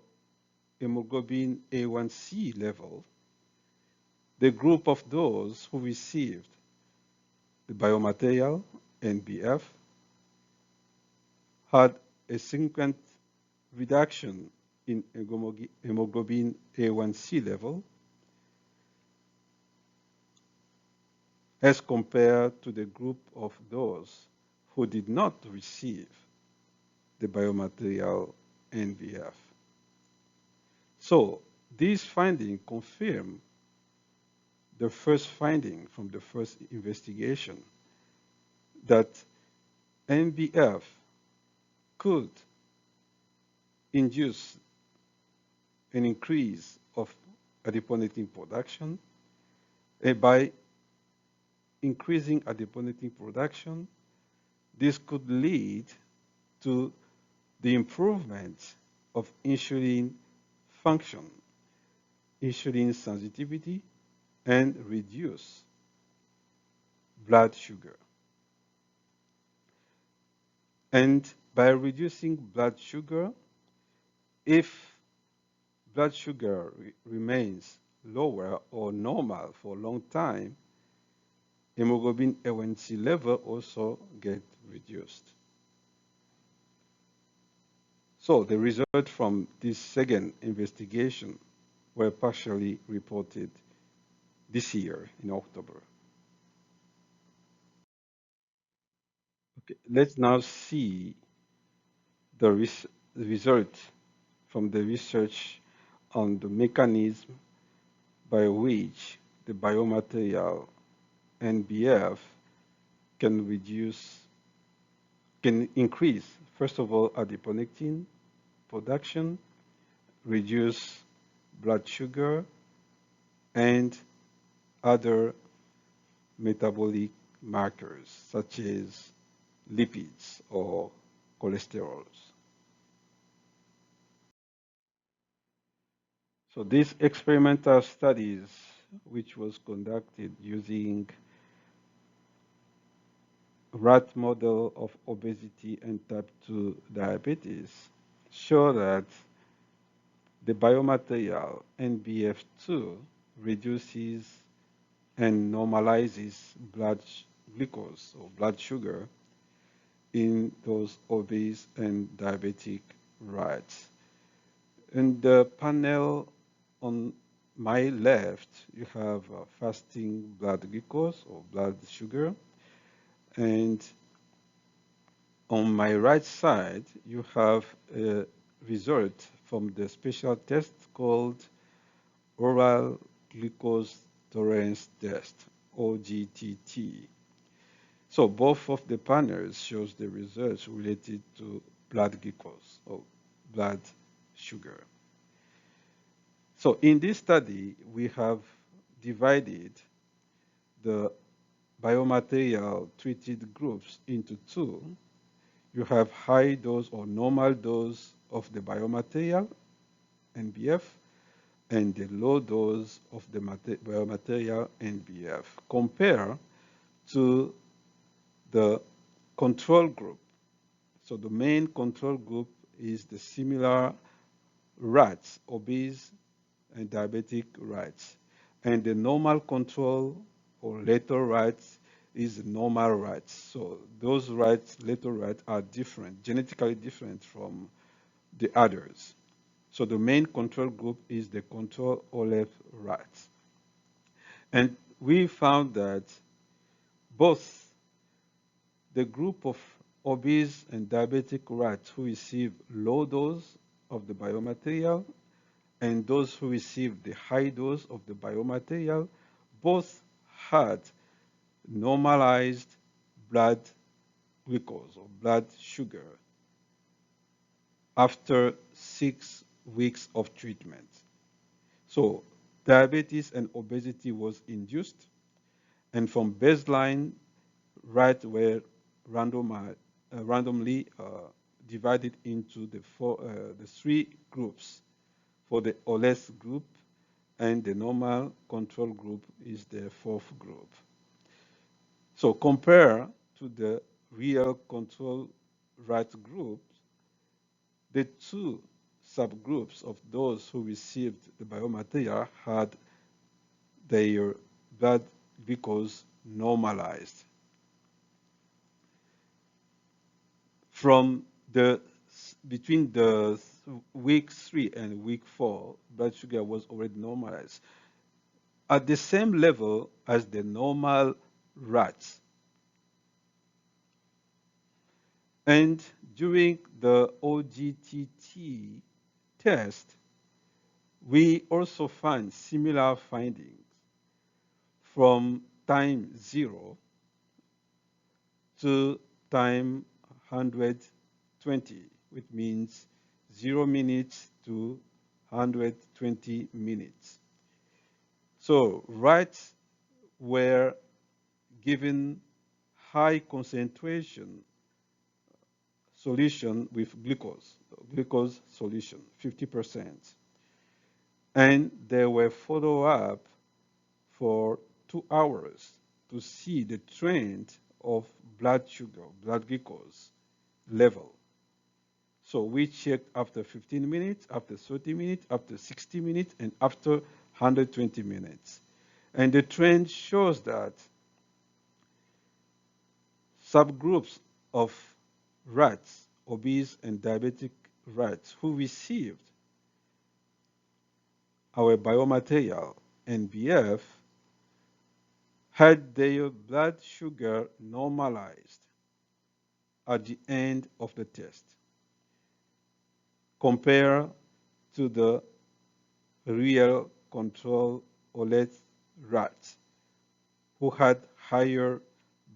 hemoglobin A1C level, the group of those who received the biomaterial, NBF, had a significant reduction in hemoglobin A1C level as compared to the group of those who did not receive the biomaterial NBF. So these findings confirm the first finding from the first investigation that NBF could induce an increase of adiponectin production, and by increasing adiponectin production, this could lead to the improvement of insulin function, insulin sensitivity, and reduce blood sugar. And by reducing blood sugar, if blood sugar remains lower or normal for a long time, hemoglobin A1C level also get reduced. So the results from this second investigation were partially reported this year in October. Okay, let's now see the result from the research on the mechanism by which the biomaterial NBF can increase, first of all, adiponectin production, reduce blood sugar, and other metabolic markers such as lipids or cholesterols. So these experimental studies, which was conducted using rat model of obesity and type 2 diabetes, show that the biomaterial NBF2 reduces and normalizes blood glucose or blood sugar in those obese and diabetic rats. In the panel on my left, you have fasting blood glucose or blood sugar. And on my right side, you have a result from the special test called oral glucose tolerance test, OGTT. So both of the panels shows the results related to blood glucose or blood sugar. So in this study, we have divided the biomaterial treated groups into two. You have high dose or normal dose of the biomaterial, NBF, and the low dose of the biomaterial, NBF, compared to the control group. So the main control group is the similar rats, obese and diabetic rats. And the normal control or lethal rats is normal rats. So those rats, lethal rats, are different, genetically different from the others. So the main control group is the control OLEF rats. And we found that both the group of obese and diabetic rats who receive low dose of the biomaterial and those who received the high dose of the biomaterial both had normalized blood glucose or blood sugar after 6 weeks of treatment. So diabetes and obesity was induced, and from baseline, rats were randomly divided into the three groups. For the OLS group, and the normal control group is the fourth group. So compare to the real control rat group, the two subgroups of those who received the biomaterial had their blood glucose normalized. From the between the week 3 and week 4, blood sugar was already normalized at the same level as the normal rats. And during the OGTT test, we also find similar findings from time 0 to time 120, which means 0 minutes to 120 minutes. So rats were given high concentration solution with glucose solution, 50%. And they were followed up for 2 hours to see the trend of blood sugar, blood glucose level. So we checked after 15 minutes, after 30 minutes, after 60 minutes, and after 120 minutes. And the trend shows that subgroups of rats, obese and diabetic rats who received our biomaterial, NBF, had their blood sugar normalized at the end of the test compared to the real control OLED rats who had higher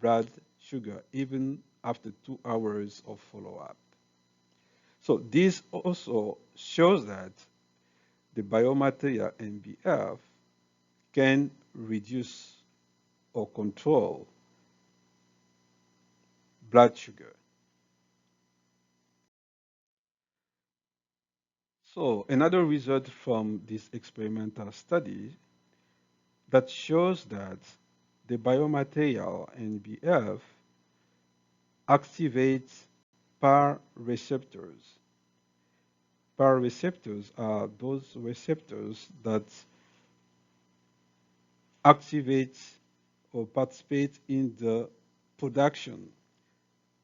blood sugar even after 2 hours of follow-up. So this also shows that the biomaterial NBF can reduce or control blood sugar. So another result from this experimental study that shows that the biomaterial NBF activates PAR receptors. PAR receptors are those receptors that activate or participate in the production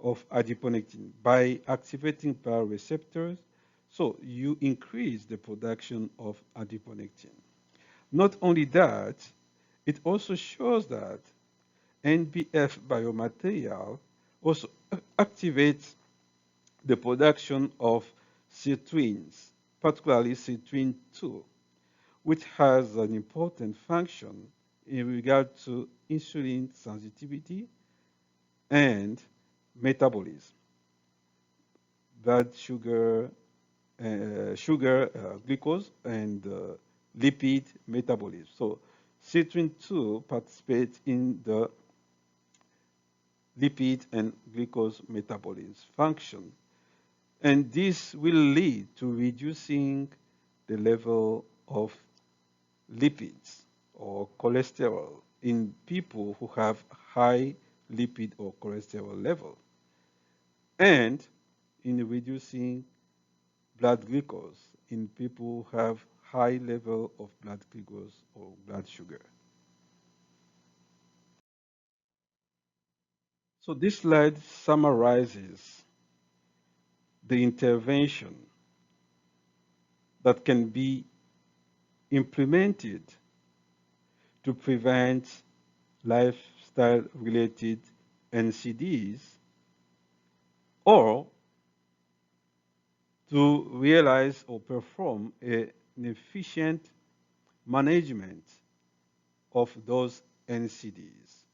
of adiponectin. By activating PAR receptors, so you increase the production of adiponectin. Not only that, it also shows that NBF biomaterial also activates the production of sirtuins, particularly sirtuin 2, which has an important function in regard to insulin sensitivity and metabolism, blood sugar, glucose, and lipid metabolism. So sirtuin 2 participates in the lipid and glucose metabolism function. And this will lead to reducing the level of lipids or cholesterol in people who have high lipid or cholesterol level, and in reducing blood glucose in people who have high level of blood glucose or blood sugar. So this slide summarizes the intervention that can be implemented to prevent lifestyle-related NCDs or to realize or perform an efficient management of those NCDs.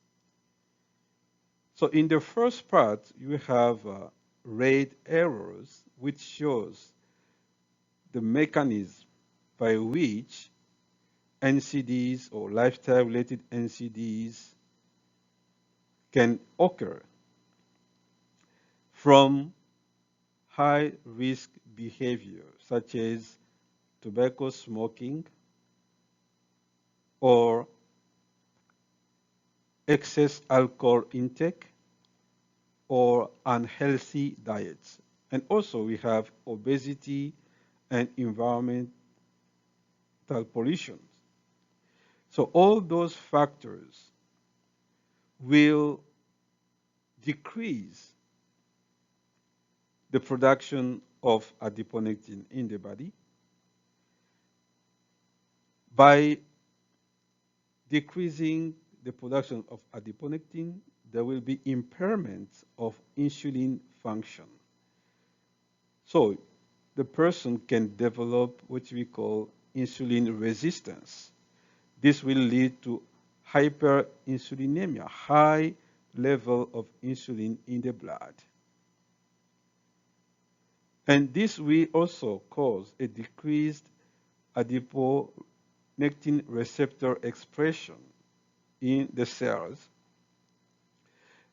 So in the first part, you have rate errors, which shows the mechanism by which NCDs or lifestyle-related NCDs can occur from high-risk behavior, such as tobacco smoking or excess alcohol intake or unhealthy diets. And also we have obesity and environmental pollution. So all those factors will decrease the production of adiponectin in the body. By decreasing the production of adiponectin, there will be impairment of insulin function. So the person can develop what we call insulin resistance. This will lead to hyperinsulinemia, high level of insulin in the blood. And this will also cause a decreased adiponectin receptor expression in the cells.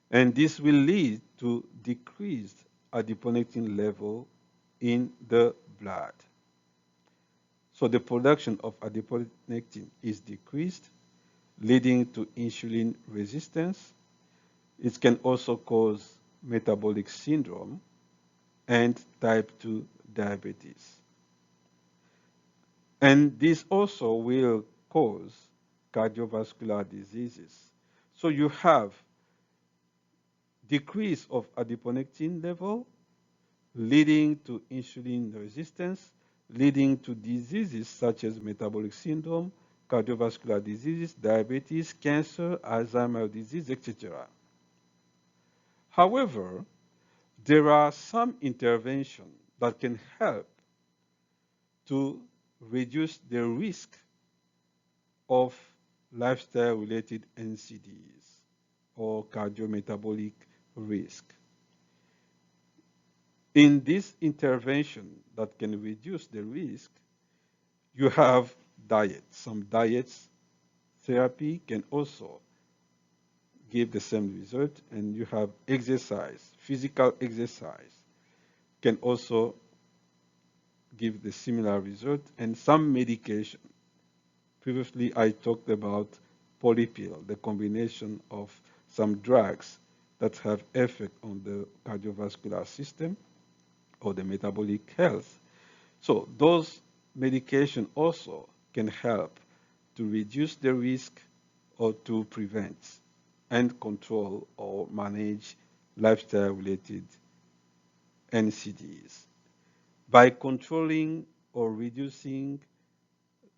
And this will lead to decreased adiponectin level in the blood. So the production of adiponectin is decreased, leading to insulin resistance. It can also cause metabolic syndrome and type 2 diabetes. And this also will cause cardiovascular diseases. So you have decrease of adiponectin level, leading to insulin resistance, leading to diseases such as metabolic syndrome, cardiovascular diseases, diabetes, cancer, Alzheimer's disease, etc. However, there are some interventions that can help to reduce the risk of lifestyle-related NCDs or cardiometabolic risk. In this intervention that can reduce the risk, you have diet. Some diets therapy can also give the same result, and you have exercise. Physical exercise can also give the similar result, and some medication. Previously, I talked about polypill, the combination of some drugs that have effect on the cardiovascular system or the metabolic health. So those medications also can help to reduce the risk or to prevent and control or manage lifestyle-related NCDs. By controlling or reducing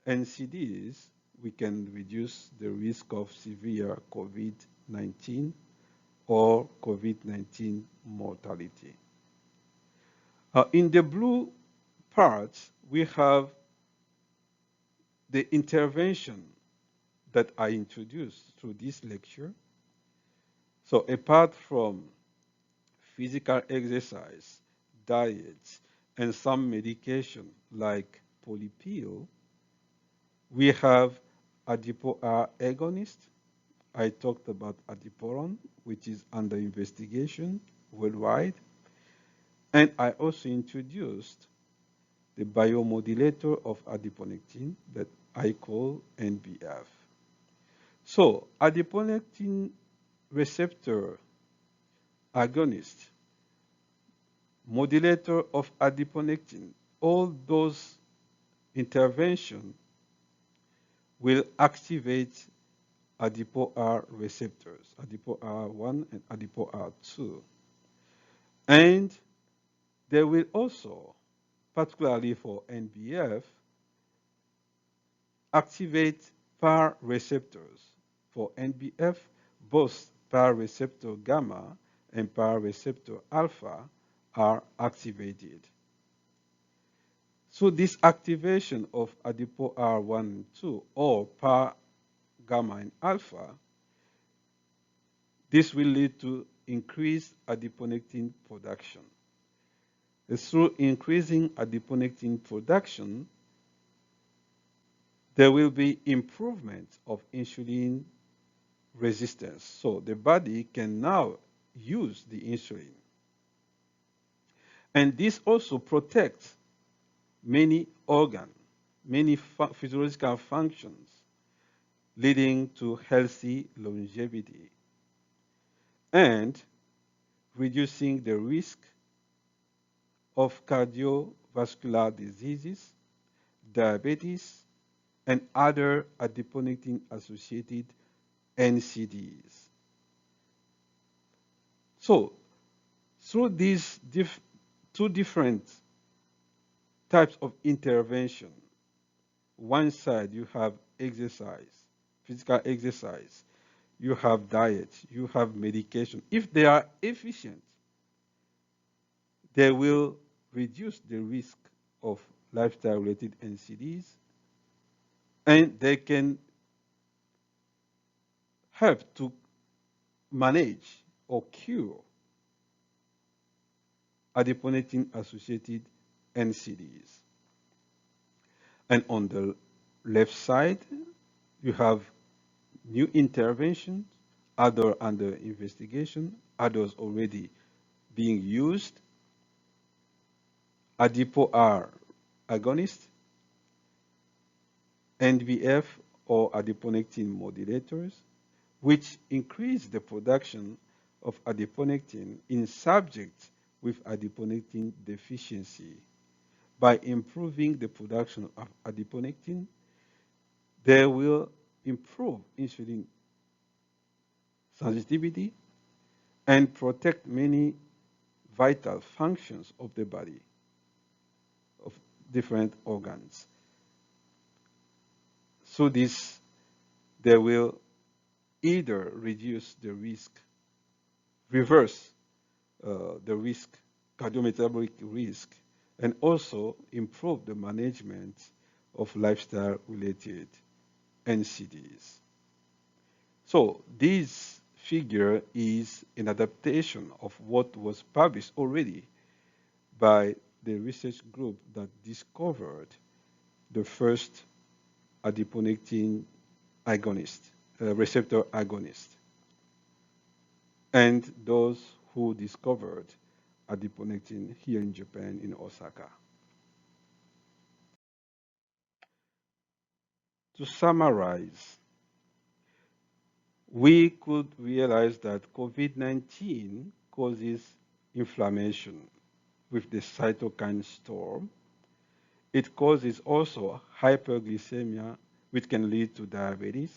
NCDs, we can reduce the risk of severe COVID-19 or COVID-19 mortality. In the blue parts, we have the intervention that I introduced through this lecture. So apart from physical exercise, diet, and some medication like polypill, we have adipo-R agonist. I talked about adiporon, which is under investigation worldwide. And I also introduced the biomodulator of adiponectin that I call NBF. So adiponectin receptor agonist, modulator of adiponectin, all those interventions will activate adipo-R receptors, adipo-R1 and adipo-R2. And they will also, particularly for NBF, activate PAR receptors. For NBF, both PAR receptor gamma and PAR receptor alpha are activated. So this activation of adipo-R1 and 2 or PAR gamma and alpha, this will lead to increased adiponectin production. Through increasing adiponectin production, There will be improvement of insulin resistance. So the body can now use the insulin. And this also protects many organs, many physiological functions, leading to healthy longevity and reducing the risk of cardiovascular diseases, diabetes, and other adiponectin-associated NCDs. So, through these two different types of intervention, one side you have exercise, physical exercise, you have diet, you have medication. If they are efficient, they will reduce the risk of lifestyle-related NCDs, and they can help to manage or cure adiponectin-associated NCDs. And on the left side, you have new interventions, other under investigation, others already being used, adipo-R agonist, NBF or adiponectin modulators, which increase the production of adiponectin in subjects with adiponectin deficiency. By improving the production of adiponectin, they will improve insulin sensitivity and protect many vital functions of the body, of different organs. So this, they will either reduce the risk, reverse the risk, cardiometabolic risk, and also improve the management of lifestyle-related NCDs. So this figure is an adaptation of what was published already by the research group that discovered the first adiponectin agonist, receptor agonist, and those who discovered adiponectin here in Japan, in Osaka. To summarize, we could realize that COVID-19 causes inflammation with the cytokine storm. It causes also hyperglycemia, which can lead to diabetes,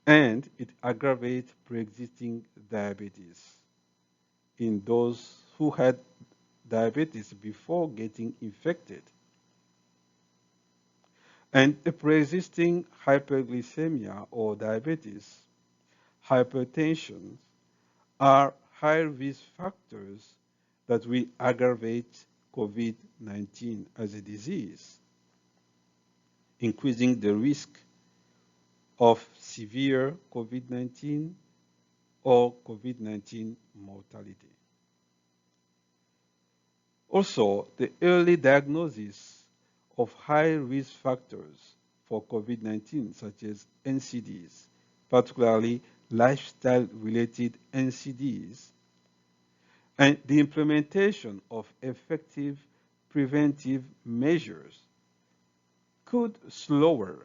and it aggravates pre-existing diabetes in those who had diabetes before getting infected. And a pre-existing hyperglycemia or diabetes, hypertension, are high risk factors that will aggravate COVID-19 as a disease, increasing the risk of severe COVID-19 or COVID-19 mortality. Also, the early diagnosis of high risk factors for COVID-19, such as NCDs, particularly lifestyle-related NCDs, and the implementation of effective preventive measures could slow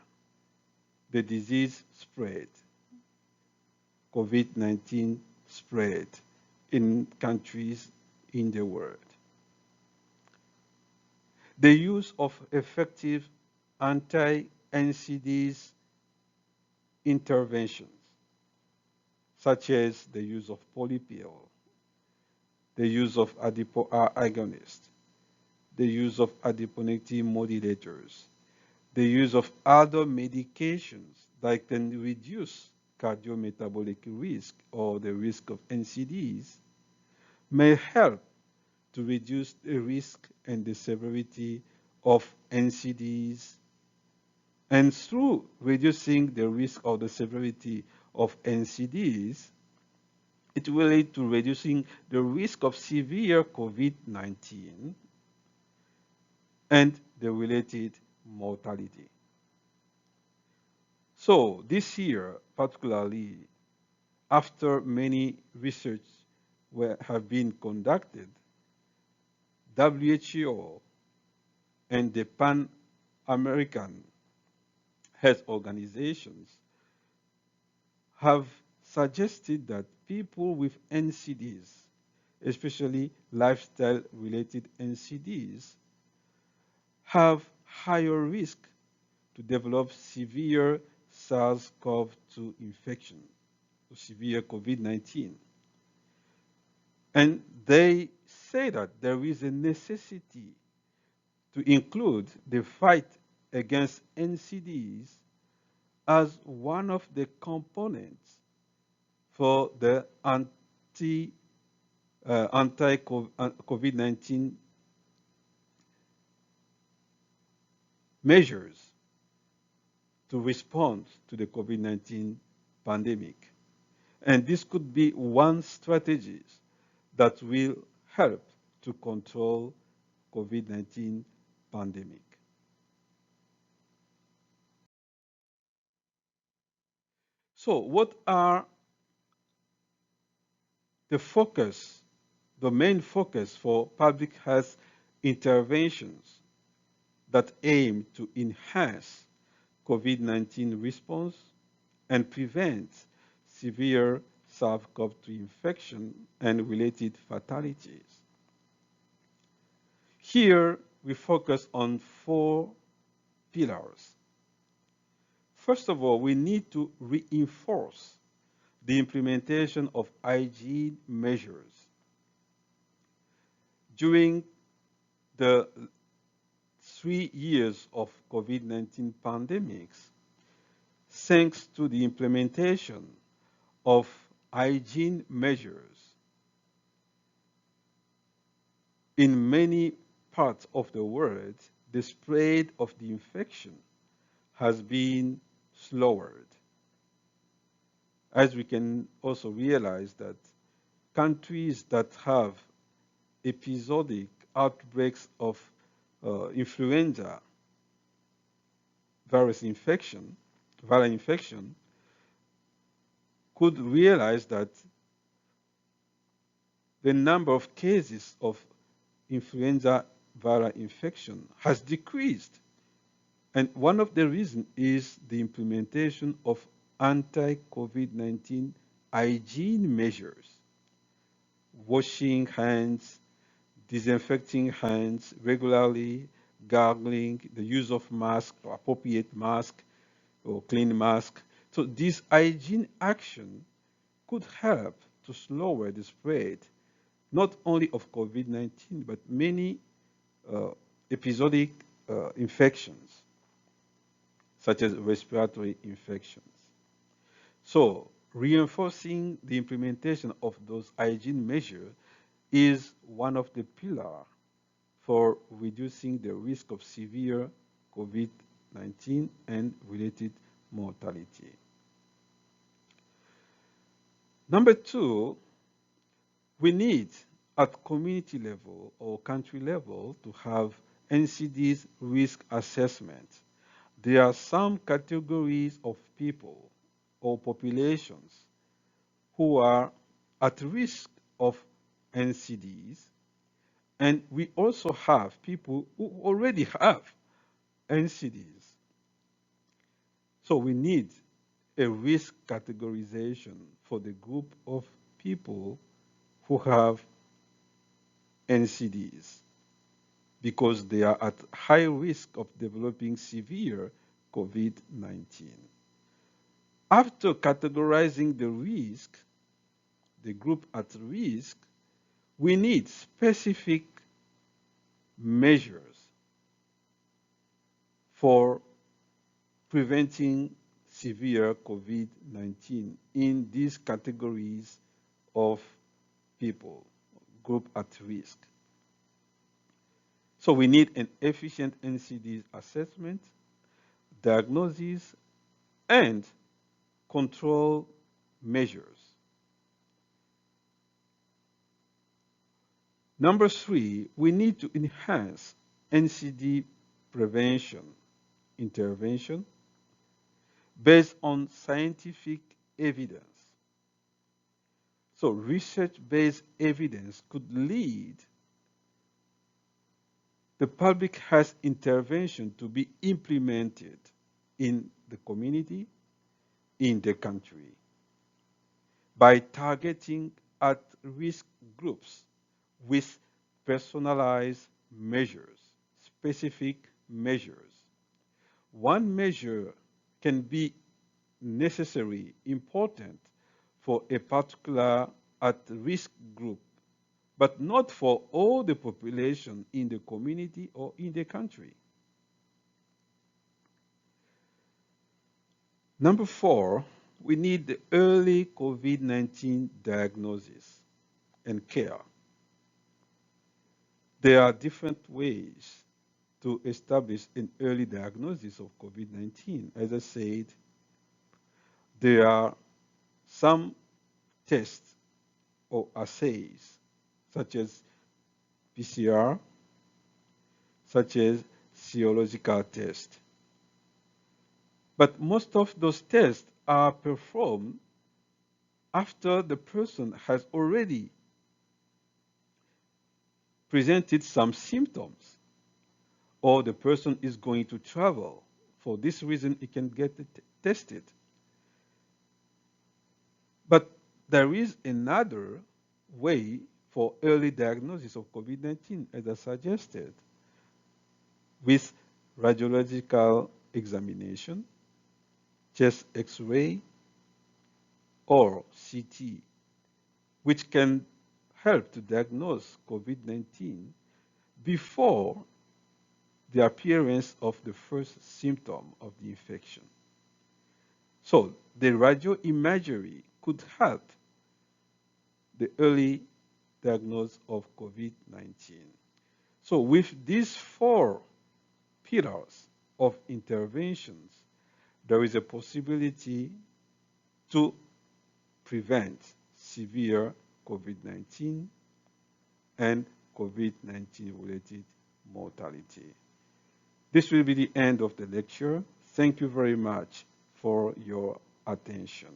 the disease spread, COVID-19 spread in countries in the world. The use of effective anti-NCDs interventions, such as the use of polypill, the use of adipo-R agonist, the use of adiponectin modulators, the use of other medications that can reduce cardiometabolic risk or the risk of NCDs, may help to reduce the risk and the severity of NCDs. And through reducing the risk or the severity of NCDs, it will lead to reducing the risk of severe COVID-19 and the related mortality. So this year, particularly after many research have been conducted, WHO and the Pan-American Health Organizations have suggested that people with NCDs, especially lifestyle-related NCDs, have higher risk to develop severe SARS-CoV-2 infection, severe COVID-19. And they say that there is a necessity to include the fight against NCDs as one of the components for the anti-COVID-19 measures to respond to the COVID-19 pandemic. And this could be one strategy that will help to control COVID-19 pandemic. So what are the main focus for public health interventions that aim to enhance COVID-19 response and prevent severe SARS-CoV-2 infection and related fatalities? Here, we focus on 4 pillars. First of all, we need to reinforce the implementation of hygiene measures. During the 3 years of COVID-19 pandemics, thanks to the implementation of hygiene measures in many parts of the world, the spread of the infection has been slowered. As we can also realize that countries that have episodic outbreaks of influenza viral infection could realize that the number of cases of influenza viral infection has decreased. And one of the reasons is the implementation of anti-COVID-19 hygiene measures, washing hands, disinfecting hands regularly, gargling, the use of mask, or appropriate mask, or clean mask. So this hygiene action could help to slow the spread, not only of COVID-19, but many episodic infections, such as respiratory infections. So reinforcing the implementation of those hygiene measures is one of the pillars for reducing the risk of severe COVID-19 and related mortality. Number 2, we need at community level or country level to have NCDs risk assessment. There are some categories of people or populations who are at risk of NCDs, and we also have people who already have NCDs. So we need a risk categorization for the group of people who have NCDs because they are at high risk of developing severe COVID-19. After categorizing the risk, the group at risk, we need specific measures for preventing severe COVID-19 in these categories of people, group at risk. So we need an efficient NCD assessment, diagnosis, and control measures. Number 3, we need to enhance NCD prevention intervention, based on scientific evidence. So research-based evidence could lead the public health intervention to be implemented in the community, in the country, by targeting at-risk groups with personalized measures, specific measures. One measure can be necessary, important for a particular at-risk group, but not for all the population in the community or in the country. Number 4, we need the early COVID-19 diagnosis and care. There are different ways to establish an early diagnosis of COVID-19. As I said, there are some tests or assays, such as PCR, such as serological tests. But most of those tests are performed after the person has already presented some symptoms, or the person is going to travel. For this reason, it can get tested. But there is another way for early diagnosis of COVID-19, as I suggested, with radiological examination, chest X-ray, or CT, which can help to diagnose COVID-19 before the appearance of the first symptom of the infection. So the radioimagery could help the early diagnosis of COVID-19. So with these 4 pillars of interventions, there is a possibility to prevent severe COVID-19 and COVID-19 related mortality. This will be the end of the lecture. Thank you very much for your attention.